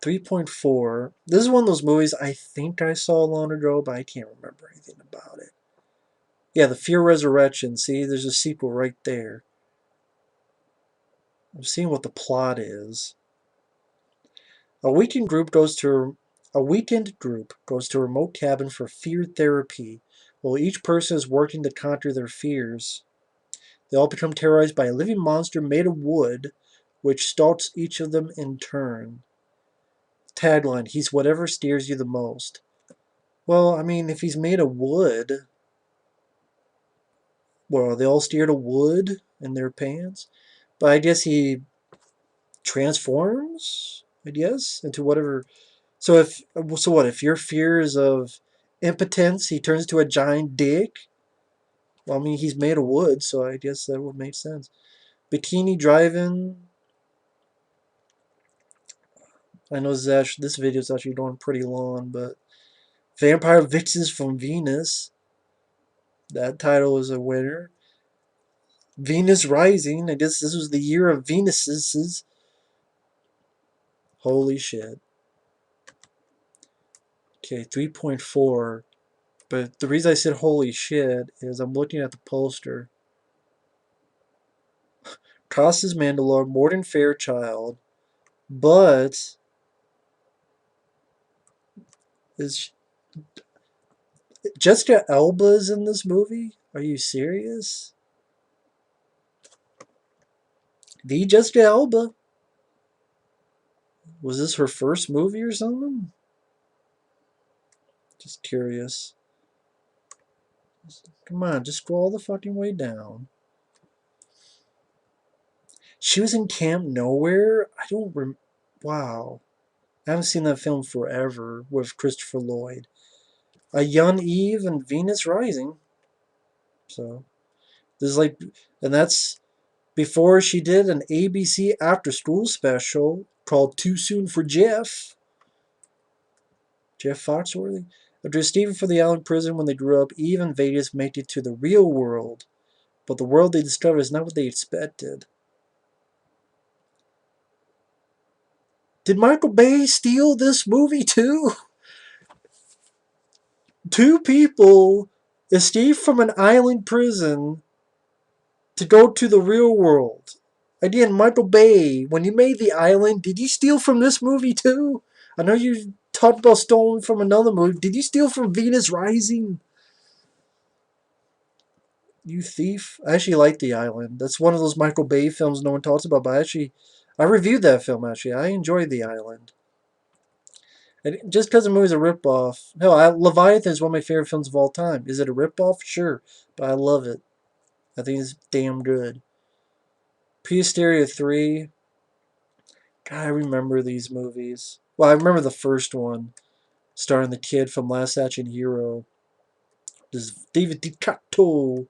Speaker 1: 3.4. This is one of those movies I think I saw long ago, but I can't remember anything about it. Yeah, The Fear Resurrection. See, there's a sequel right there. I'm seeing what the plot is. A weekend group goes to a remote cabin for fear therapy. While each person is working to conquer their fears, they all become terrorized by a living monster made of wood, which stalks each of them in turn. Tagline: He's whatever steers you the most. Well, I mean, if he's made of wood, well, they all steer to wood in their pants. But I guess he transforms, I guess, into whatever. So what if your fear is of impotence, he turns to a giant dick? Well, I mean, he's made of wood, so I guess that would make sense. Bikini driving. I know this video is actually going pretty long, but Vampire Vixens from Venus. That title is a winner. Venus Rising. I guess this was the year of Venuses. Holy shit. Okay, 3.4. But the reason I said holy shit is I'm looking at the poster. Costas Mandalore, Morgan Fairchild, but is Jessica Alba's in this movie? Are you serious? The Jessica Alba? Was this her first movie or something? Just curious. Come on, just scroll the fucking way down. She was in Camp Nowhere? I don't Wow. I haven't seen that film forever with Christopher Lloyd. A Young Eve and Venus Rising. So this is like, and that's before she did an ABC after school special called Too Soon for Jeff. Jeff Foxworthy. After escaping from the island prison when they grew up, Eve and Vegas make it to the real world. But the world they discover is not what they expected. Did Michael Bay steal this movie too? Two people escape from an island prison to go to the real world. Again, Michael Bay, when you made The Island, did you steal from this movie too? I know you talked about stealing from another movie. Did you steal from Venus Rising? You thief. I actually like The Island. That's one of those Michael Bay films no one talks about, but I reviewed that film actually. I enjoyed The Island. And just because the movie's a ripoff. Hell, Leviathan is one of my favorite films of all time. Is it a ripoff? Sure. But I love it. I think it's damn good. Pre-Hysteria 3. God, I remember these movies. Well, I remember the first one, starring the kid from Last Action Hero. This is David DiCaprio.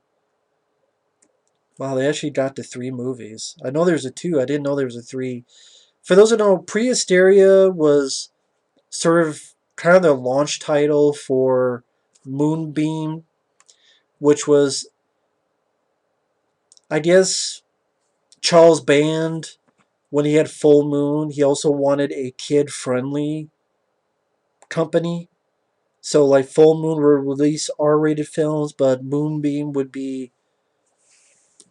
Speaker 1: Wow, they actually got to 3 movies. I know there's a 2. I didn't know there was a 3. For those who know, Pre-Hysteria was sort of kind of the launch title for Moonbeam, which was, I guess, Charles Band. When he had Full Moon, he also wanted a kid-friendly company. So, like, Full Moon would release R-rated films, but Moonbeam would be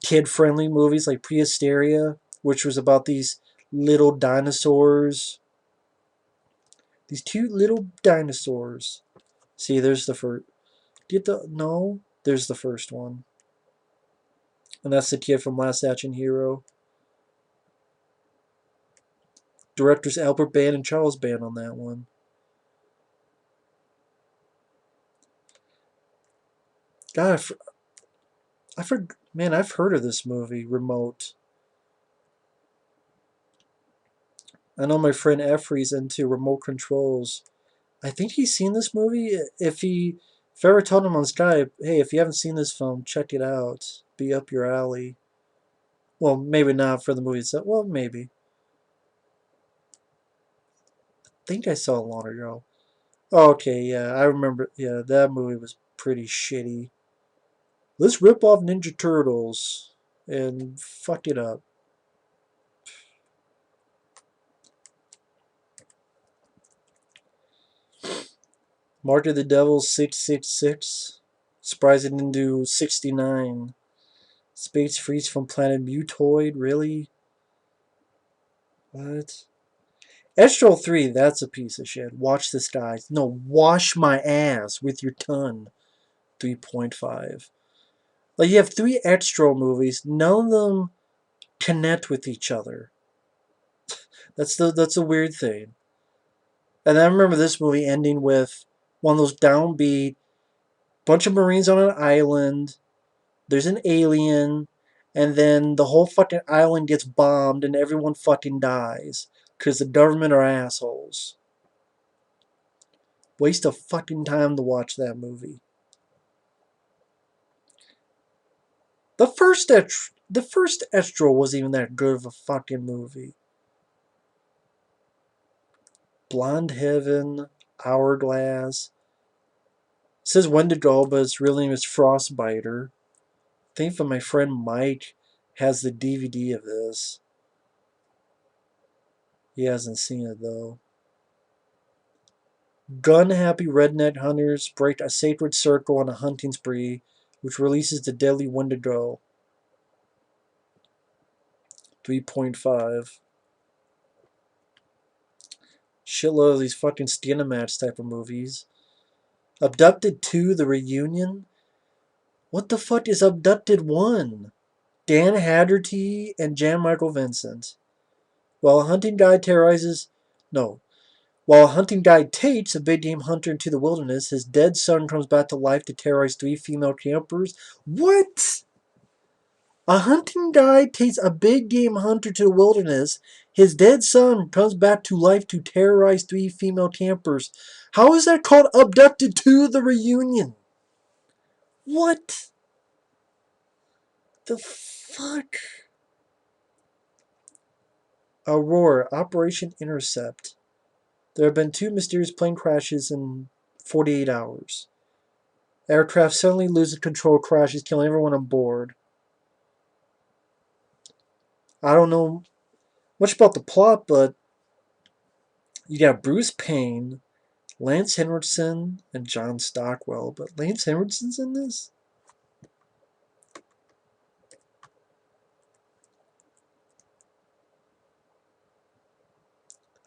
Speaker 1: kid-friendly movies like Prehysteria, which was about these little dinosaurs. These cute little dinosaurs. See, there's the first. No? There's the first one. And that's the kid from Last Action Hero. Directors Albert Band and Charles Band on that one. God, man, I've heard of this movie, Remote. I know my friend Efri's into remote controls. I think he's seen this movie. If I ever told him on Skype, hey, if you haven't seen this film, check it out. Be up your alley. Well, maybe not for the movie itself. Well, maybe. I think I saw it long ago. Oh, okay, yeah, I remember. Yeah, that movie was pretty shitty. Let's rip off Ninja Turtles and fuck it up. Mark of the Devil 666. Surprising into 69. Space Freeze from Planet Mutoid, really? What? Xtro 3, that's a piece of shit. Watch this, guys. No, wash my ass with your tongue. 3.5. Like, you have 3 movies. None of them connect with each other. That's a weird thing. And I remember this movie ending with one of those downbeat, bunch of Marines on an island. There's an alien, and then the whole fucking island gets bombed and everyone fucking dies because the government are assholes. Waste of fucking time to watch that movie. The first Estro wasn't even that good of a fucking movie. Blonde Heaven, Hourglass. It says Wendigo, but its real name is Frostbiter. I think from my friend Mike has the DVD of this. He hasn't seen it though. Gun happy redneck hunters break a sacred circle on a hunting spree, which releases the deadly Wendigo. 3.5. Shitload of these fucking Skinamax type of movies. Abducted 2, The Reunion? What the fuck is Abducted 1? Dan Haggerty and Jan Michael Vincent. While a hunting guide terrorizes... No. While a hunting guide takes a big game hunter into the wilderness, his dead son comes back to life to terrorize 3 female campers. What? A hunting guide takes a big game hunter to the wilderness. His dead son comes back to life to terrorize 3 female campers. How is that called abducted to the reunion? What the fuck? Aurora, Operation Intercept. There have been 2 mysterious plane crashes in 48 hours. Aircraft suddenly loses control, crashes, killing everyone on board. I don't know much about the plot, but you got Bruce Payne, Lance Henriksen, and John Stockwell. But Lance Henriksen's in this?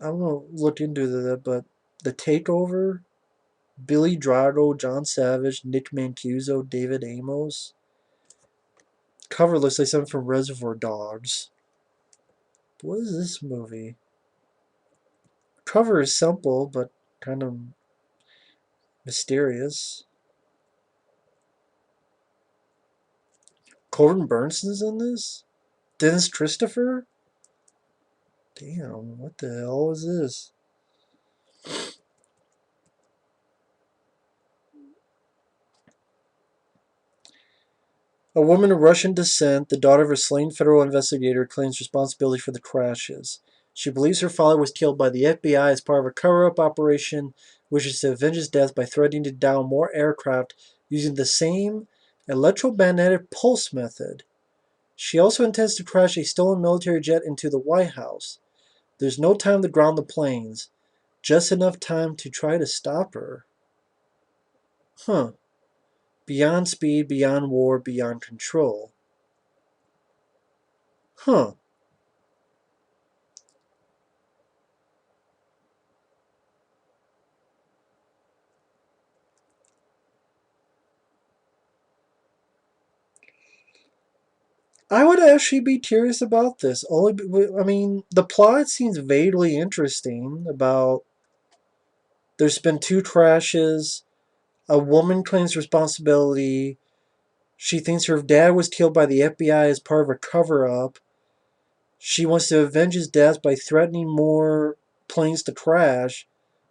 Speaker 1: I'm gonna look into that, but The Takeover, Billy Drago, John Savage, Nick Mancuso, David Amos. Cover looks like something from Reservoir Dogs. What is this movie? Cover is simple, but kind of mysterious. Corbin Burnson's in this? Dennis Christopher? Damn, what the hell is this? A woman of Russian descent, the daughter of a slain federal investigator, claims responsibility for the crashes. She believes her father was killed by the FBI as part of a cover-up operation, which is to avenge his death by threatening to down more aircraft using the same electromagnetic pulse method. She also intends to crash a stolen military jet into the White House. There's no time to ground the planes, just enough time to try to stop her. Huh. Beyond speed, beyond war, beyond control. Huh. I would actually be curious about this. I mean, the plot seems vaguely interesting. About there's been 2 crashes. A woman claims responsibility. She thinks her dad was killed by the FBI as part of a cover-up. She wants to avenge his death by threatening more planes to crash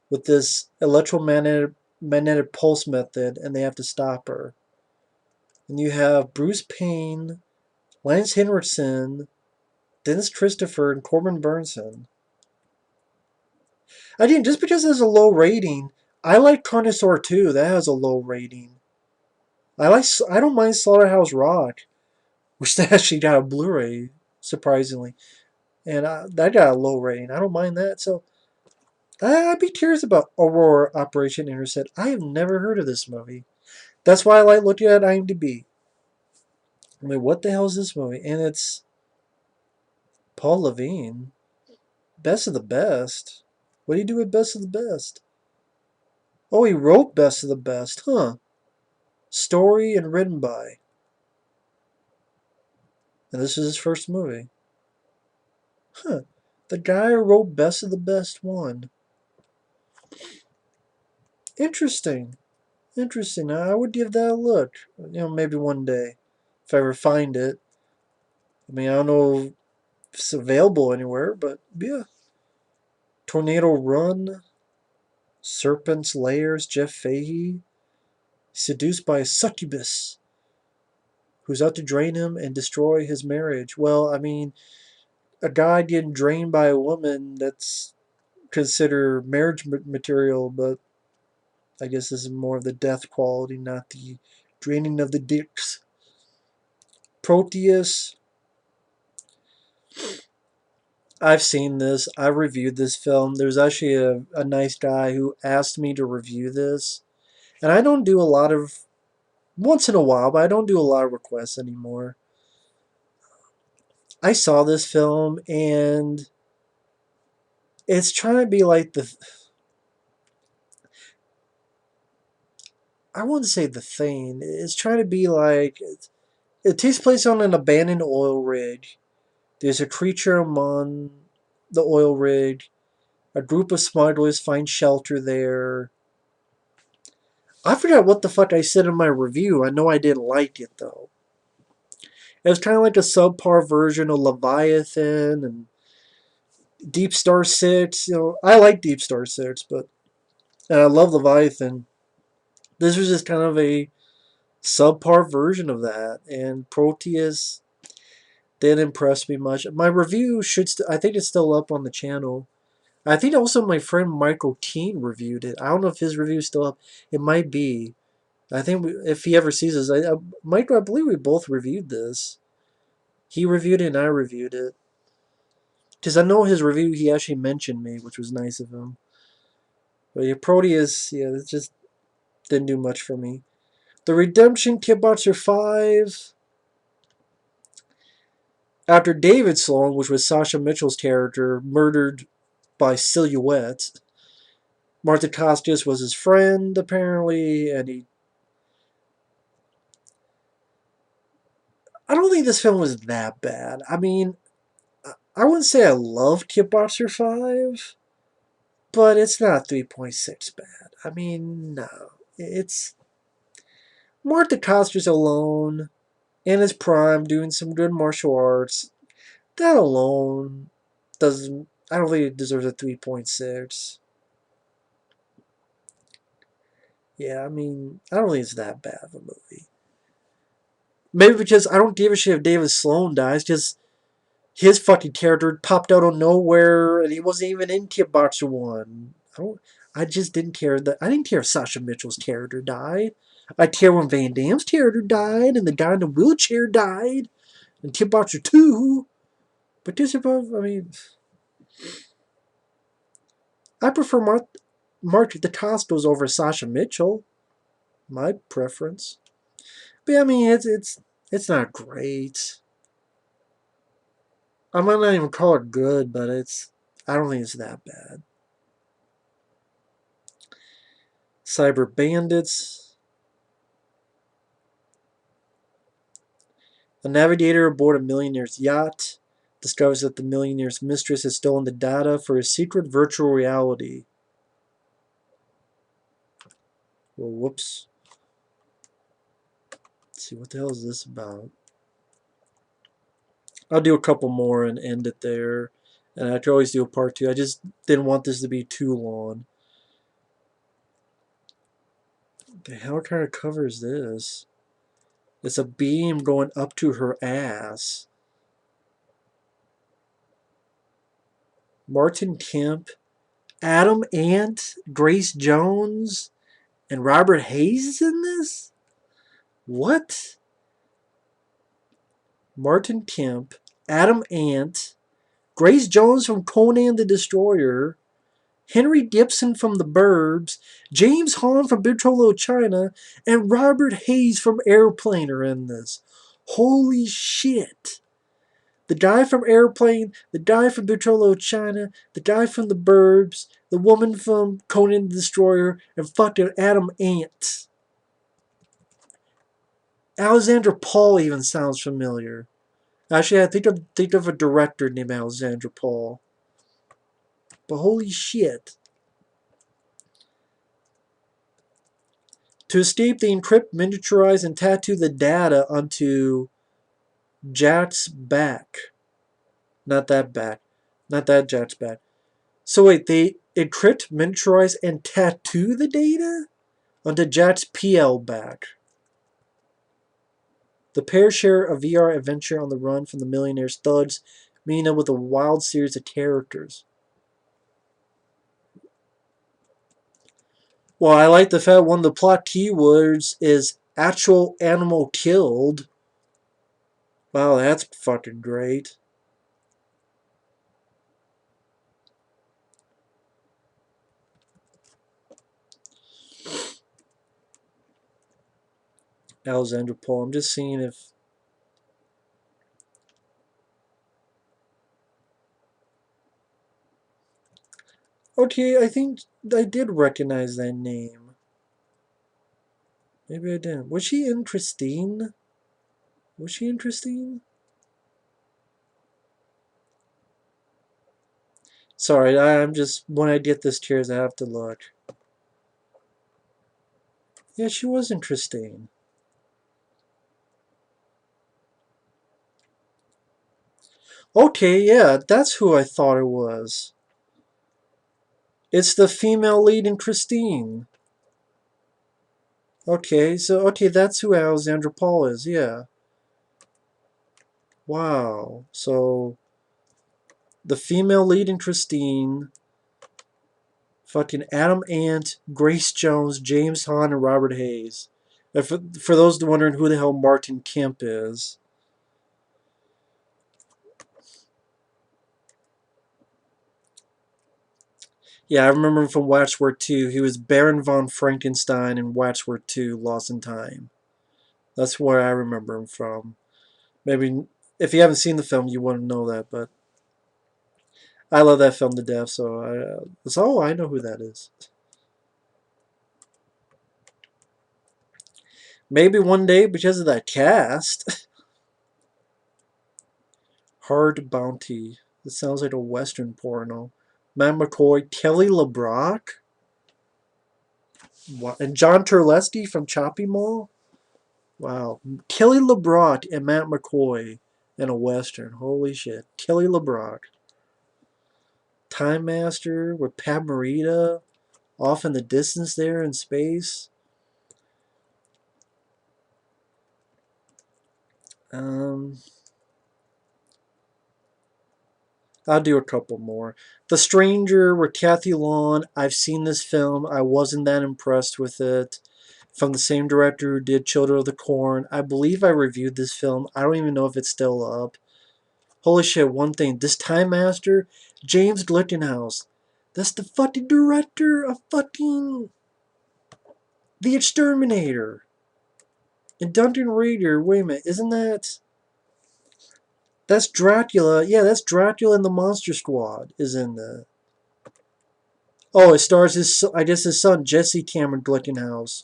Speaker 1: with this electromagnetic pulse method, and they have to stop her. And you have Bruce Payne, Lance Henriksen, Dennis Christopher, and Corbin Burnson. Again, just because it's a low rating, I like Carnosaur too. That has a low rating. I don't mind Slaughterhouse Rock, which they actually got a Blu-ray, surprisingly, and that got a low rating. I don't mind that. So I'd be curious about Aurora Operation Intercept. I have never heard of this movie. That's why I like looking at IMDb. I mean, what the hell is this movie? And it's Paul Levine, Best of the Best. What do you do with Best of the Best? Oh, he wrote Best of the Best, huh? Story and written by. And this is his first movie. Huh. The guy who wrote Best of the Best won. Interesting. Interesting. I would give that a look. Maybe one day. If I ever find it. I mean, I don't know if it's available anywhere, but yeah. Tornado Run. Serpent's Layers. Jeff Fahey. Seduced by a succubus who's out to drain him and destroy his marriage. Well, I mean, a guy getting drained by a woman, that's considered marriage material, but I guess this is more of the death quality, not the draining of the dicks. Proteus. I've seen this. I reviewed this film. There's actually a nice guy who asked me to review this. And I don't do a lot of, once in a while, but I don't do a lot of requests anymore. I saw this film and it's trying to be like I wouldn't say The Thing. It's trying to be like, it takes place on an abandoned oil rig. There's a creature among the oil rig. A group of smugglers find shelter there. I forgot what the fuck I said in my review. I know I didn't like it, though. It was kind of like a subpar version of Leviathan, and Deep Star 6, I like Deep Star 6, but I love Leviathan. This was just kind of a subpar version of that, and Proteus didn't impress me much. My review I think it's still up on the channel. I think also my friend Michael Keane reviewed it. I don't know if his review is still up. It might be. I think if he ever sees this, Michael, I believe we both reviewed this. He reviewed it and I reviewed it. Because I know his review, he actually mentioned me, which was nice of him. But yeah, Proteus, yeah, it just didn't do much for me. The Redemption Kickboxer 5. After David Sloan, which was Sasha Mitchell's character, murdered by Silhouette, Martha Costas was his friend, apparently, and I don't think this film was that bad. I mean, I wouldn't say I love Kickboxer 5, but it's not 3.6 bad. I mean, no. It's Martha Costas alone, in his prime, doing some good martial arts. That alone doesn't. I don't think it deserves a 3.6. Yeah, I mean, I don't think it's that bad of a movie. Maybe because I don't give a shit if David Sloan dies, because his fucking character popped out of nowhere and he wasn't even in Kickboxer 1. I just didn't care that. I didn't care if Sasha Mitchell's character died. I care when Van Damme's character died and the guy in the wheelchair died in Kickboxer 2. But this above, I mean, I prefer Mark DeCostos over Sasha Mitchell. My preference. But I mean, it's not great. I might not even call it good, but I don't think it's that bad. Cyber Bandits. A navigator aboard a millionaire's yacht discovers that the millionaire's mistress has stolen the data for a secret virtual reality. Well, whoops. Let's see, what the hell is this about? I'll do a couple more and end it there. And I could always do a part 2. I just didn't want this to be too long. The hell kind of cover is this? It's a beam going up to her ass. Martin Kemp, Adam Ant, Grace Jones, and Robert Hayes is in this? What? Martin Kemp, Adam Ant, Grace Jones from Conan the Destroyer, Henry Gibson from The Burbs, James Hahn from Big Trouble in Little China, and Robert Hayes from Airplane are in this. Holy shit. The guy from Airplane, the guy from Big Trouble in Little China, the guy from The Burbs, the woman from Conan the Destroyer, and fucking Adam Ant. Alexandra Paul even sounds familiar. Actually, I think of a director named Alexandra Paul. But holy shit. To escape, they encrypt, miniaturize, and tattoo the data onto Jack's back. Not that back. Not that Jack's back. So wait, they encrypt, miniaturize, and tattoo the data onto Jack's PL back. The pair share a VR adventure on the run from the millionaire's thugs, meeting up with a wild series of characters. Well, I like the fact one of the plot keywords is actual animal killed. Wow, that's fucking great. Alexandra Paul. I'm just seeing if. Okay, I think I did recognize that name. Maybe I didn't. Was she in Christine? Was she in Christine? Sorry, I'm just. When I get this tears, I have to look. Yeah, she was in Christine. Okay, yeah, that's who I thought it was. It's the female lead in Christine. Okay, so okay, that's who Alexandra Paul is. Yeah. Wow. So the female lead in Christine, fucking Adam Ant, Grace Jones, James Hahn, and Robert Hayes. For those wondering who the hell Martin Kemp is, yeah, I remember him from Watchword 2. He was Baron von Frankenstein in Watchword 2, Lost in Time. That's where I remember him from. Maybe if you haven't seen the film, you wouldn't know that, but I love that film to death. So I know who that is. Maybe one day because of that cast. Hard Bounty. This sounds like a Western porno. Matt McCoy, Kelly LeBrock, and John Terlesky from Choppy Mall. Wow, Kelly LeBrock and Matt McCoy in a Western. Holy shit, Kelly LeBrock. Time Master with Pat Morita off in the distance there in space. Um, I'll do a couple more. The Stranger with Kathy Long. I've seen this film. I wasn't that impressed with it. From the same director who did Children of the Corn. I believe I reviewed this film. I don't even know if it's still up. Holy shit, one thing. This Time Master, James Glickenhaus. That's the fucking director of fucking The Exterminator. And Dungeon Raider. Wait a minute, isn't that... That's Dracula. Yeah, that's Dracula and the Monster Squad is in the... Oh, it stars I guess his son, Jesse Cameron Glickenhaus.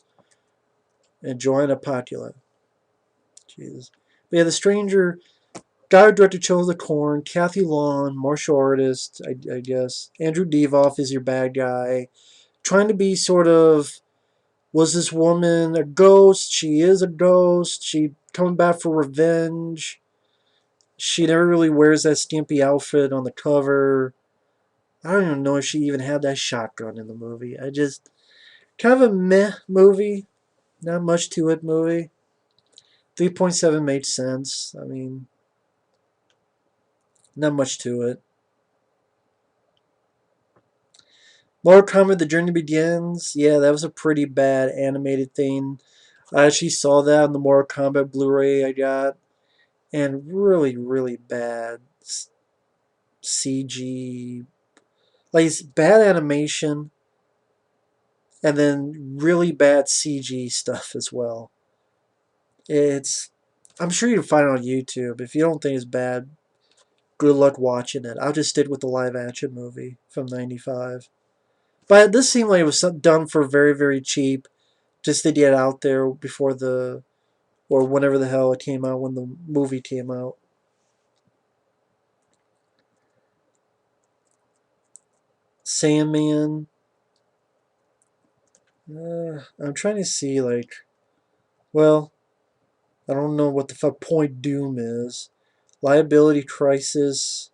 Speaker 1: And Joanna Patula. Jesus. But yeah, The Stranger, guy who directed Children of the Corn, Kathy Long, martial artist, I guess. Andrew Devoff is your bad guy. Trying to be sort of, was this woman a ghost? She is a ghost. She coming back for revenge. She never really wears that skimpy outfit on the cover. I don't even know if she even had that shotgun in the movie. I just, kind of a meh movie. Not much to it movie. 3.7 made sense. I mean, not much to it. Mortal Kombat: The Journey Begins. Yeah, that was a pretty bad animated thing. I actually saw that on the Mortal Kombat Blu-ray I got, and really, really bad CG. Like it's bad animation, and then really bad CG stuff as well. It's. I'm sure you can find it on YouTube. If you don't think it's bad, good luck watching it. I'll just stick with the live action movie from '95. But this seemed like it was done for very, very cheap, just to get out there before the, or whenever the hell it came out, when the movie came out. Sandman. I'm trying to see, like, well, I don't know what the fuck Point Doom is. Liability Crisis,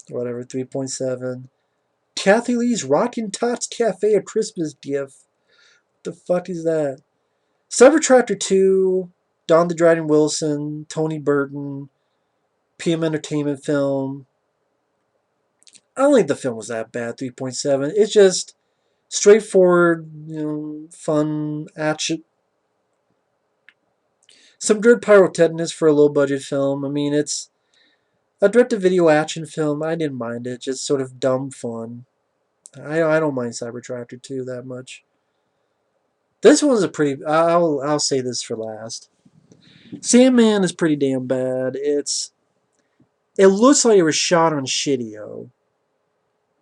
Speaker 1: whatever, 3.7. Kathy Lee's Rockin' Tots Cafe, a Christmas gift. The fuck is that? Cyber Tractor 2, Don the Dragon Wilson, Tony Burton, PM Entertainment Film. I don't think the film was that bad, 3.7. It's just straightforward, fun action. Some good pyrotechnist for a low budget film. I mean, it's a direct to video action film. I didn't mind it. Just sort of dumb fun. I don't mind Cyber Tractor 2 that much. This one's a pretty. I'll say this for last. Sandman is pretty damn bad. It looks like it was shot on Shitio.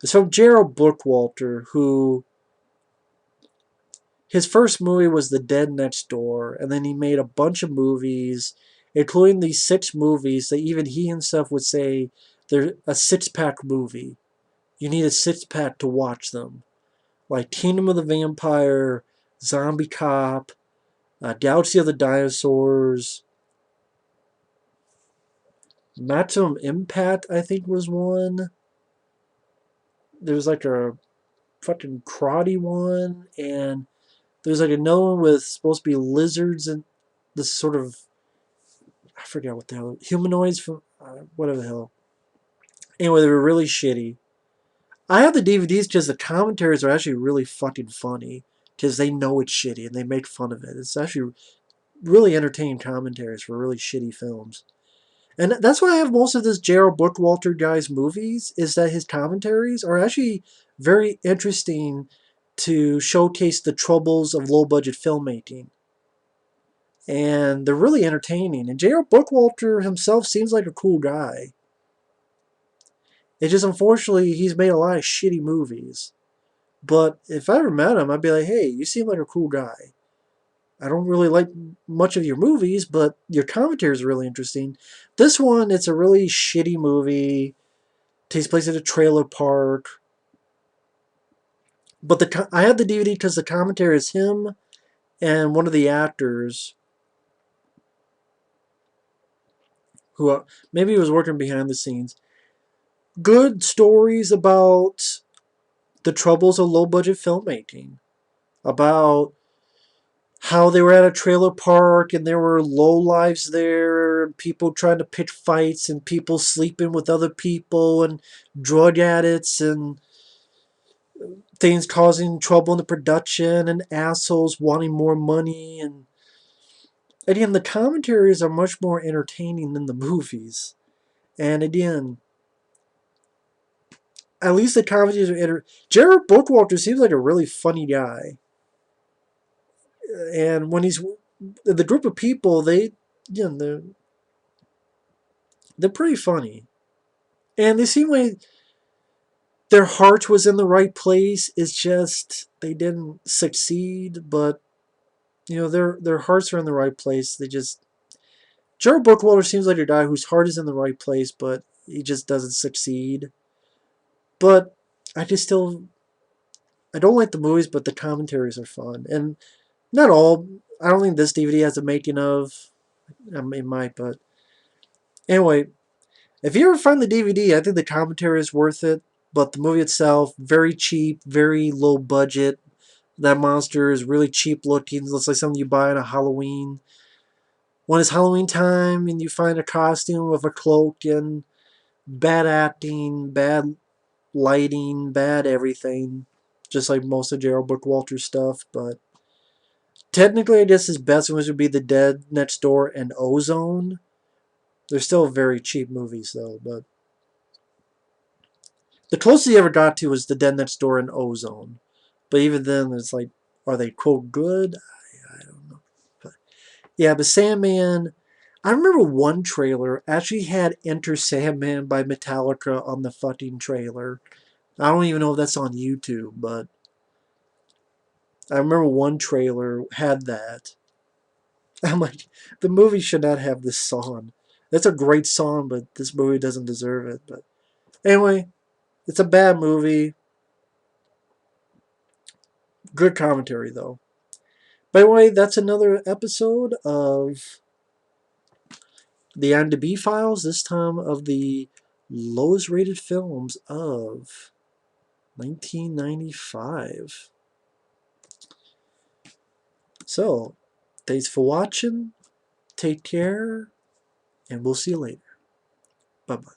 Speaker 1: It's from Gerald Bookwalter, who his first movie was The Dead Next Door, and then he made a bunch of movies, including these 6 movies that even he himself would say they're a 6-pack movie. You need a 6-pack to watch them. Like Kingdom of the Vampire, Zombie Cop, Galaxy of the Dinosaurs. Maximum Impact, I think, was one. There's like a fucking karate one, and there's like another one with supposed to be lizards and this sort of, I forget what the hell, humanoids from whatever the hell. Anyway, they were really shitty. I have the DVDs because the commentaries are actually really fucking funny because they know it's shitty and they make fun of it. It's actually really entertaining commentaries for really shitty films. And that's why I have most of this Gerald Bookwalter guy's movies, is that his commentaries are actually very interesting to showcase the troubles of low-budget filmmaking. And they're really entertaining. And Gerald Bookwalter himself seems like a cool guy. It's just unfortunately he's made a lot of shitty movies. But if I ever met him, I'd be like, hey, you seem like a cool guy. I don't really like much of your movies, but your commentary is really interesting. This one, it's a really shitty movie. Takes place at a trailer park. But I had the DVD because the commentary is him and one of the actors who maybe he was working behind the scenes. Good stories about the troubles of low budget filmmaking, about how they were at a trailer park and there were low lives there, and people trying to pick fights and people sleeping with other people and drug addicts and things causing trouble in the production and assholes wanting more money. And again, the commentaries are much more entertaining than the movies. And again, at least the commentaries are Jared Bookwalter seems like a really funny guy. And when he's the group of people, they're pretty funny. And they seem like their heart was in the right place. It's just they didn't succeed, but their hearts are in the right place. They just Joe Bookwalter seems like a guy whose heart is in the right place, but he just doesn't succeed. But I just still I don't like the movies, but the commentaries are fun, and not all. I don't think this DVD has a making of. I mean, it might, but anyway, if you ever find the DVD, I think the commentary is worth it. But the movie itself, very cheap, very low budget. That monster is really cheap looking. Looks like something you buy on a Halloween. When it's Halloween time and you find a costume with a cloak and bad acting, bad lighting, bad everything. Just like most of Gerald Bookwalter's stuff. But technically, I guess his best ones would be The Dead Next Door and Ozone. They're still very cheap movies, though. But the closest he ever got to was The Dead Next Door and Ozone. But even then, it's like, are they, quote, good? I don't know. But yeah, but Sandman, I remember one trailer actually had Enter Sandman by Metallica on the fucking trailer. I don't even know if that's on YouTube, but I remember one trailer had that. I'm like, the movie should not have this song. It's a great song, but this movie doesn't deserve it. But anyway, it's a bad movie. Good commentary, though. By the way, that's another episode of the IMDb files, this time of the lowest rated films of 1995. So, thanks for watching. Take care, and we'll see you later. Bye bye.